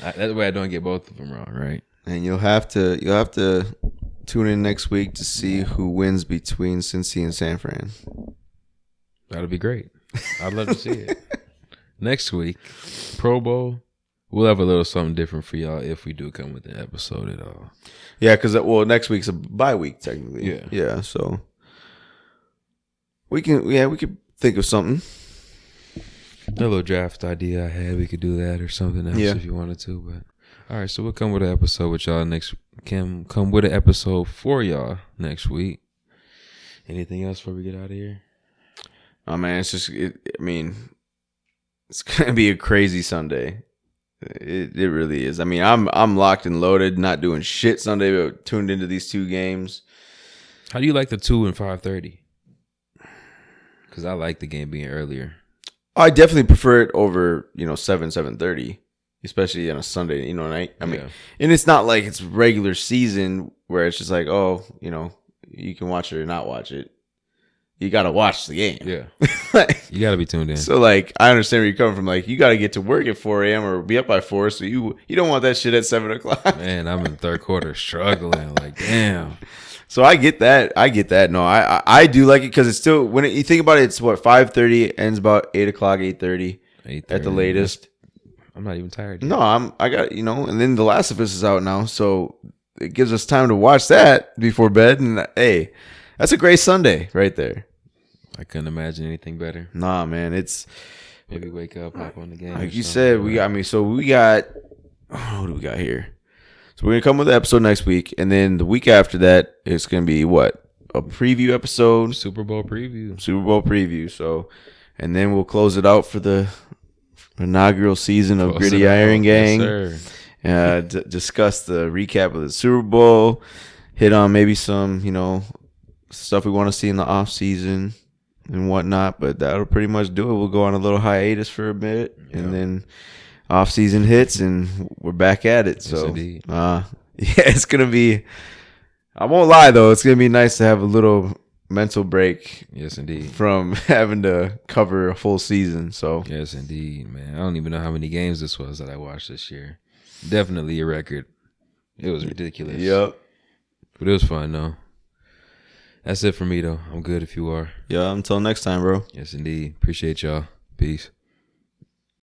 [SPEAKER 1] That way I don't get both of them wrong, right?
[SPEAKER 2] And you'll have to tune in next week to see who wins between Cincy and San Fran.
[SPEAKER 1] That'll be great. I'd love to see it. Next week, Pro Bowl. We'll have a little something different for y'all if we do come with an episode at all.
[SPEAKER 2] Yeah, because next week's a bye week technically.
[SPEAKER 1] Yeah.
[SPEAKER 2] Yeah. So we could think of something.
[SPEAKER 1] A little draft idea I had. We could do that or something else if you wanted to. But all right, so we'll come with an episode with y'all next. Come with an episode for y'all next week. Anything else before we get out of here?
[SPEAKER 2] Oh man, it's just. It's gonna be a crazy Sunday. It really is. I mean, I'm locked and loaded, not doing shit Sunday, but tuned into these two games.
[SPEAKER 1] How do you like the 2 and 5:30? Because I like the game being earlier.
[SPEAKER 2] I definitely prefer it over 7:30, especially on a Sunday night. I mean, and it's not like it's regular season where it's just like, you can watch it or not watch it. you got to watch the game.
[SPEAKER 1] Yeah.
[SPEAKER 2] Like,
[SPEAKER 1] You got to be tuned in.
[SPEAKER 2] so, like, I understand where you're coming from. Like, you got to get to work at 4 a.m. or be up by 4, so you don't want that shit at 7 o'clock.
[SPEAKER 1] Man, I'm in the third quarter struggling. Like, damn.
[SPEAKER 2] So I get that. No, I do like it because it's still, when you think about it, it's what, 5:30, ends about 8 o'clock, 8:30 at the latest.
[SPEAKER 1] I'm not even tired yet.
[SPEAKER 2] No, I got, and then The Last of Us is out now, so it gives us time to watch that before bed. And hey, that's a great Sunday right there.
[SPEAKER 1] I couldn't imagine anything better.
[SPEAKER 2] Nah, man, it's
[SPEAKER 1] maybe wake up, hop on the game.
[SPEAKER 2] Like you said, we got what do we got here? So we're gonna come with the episode next week, and then the week after that, it's gonna be what? A preview episode,
[SPEAKER 1] Super Bowl preview.
[SPEAKER 2] So, and then we'll close it out for the inaugural season of Gritty Iron Gang.
[SPEAKER 1] Yes, sir.
[SPEAKER 2] Discuss the recap of the Super Bowl, hit on maybe some stuff we want to see in the off season and whatnot, but that'll pretty much do it. We'll go on a little hiatus for a bit, and then off season hits, and we're back at it. So,
[SPEAKER 1] indeed.
[SPEAKER 2] it's gonna be. I won't lie though, it's gonna be nice to have a little mental break.
[SPEAKER 1] Yes, indeed.
[SPEAKER 2] From having to cover a full season. So
[SPEAKER 1] yes, indeed, man. I don't even know how many games this was that I watched this year. Definitely a record. It was ridiculous.
[SPEAKER 2] Yep.
[SPEAKER 1] But it was fun though. That's it for me though. I'm good if you are.
[SPEAKER 2] Yeah, until next time, bro.
[SPEAKER 1] Yes, indeed. Appreciate y'all. Peace.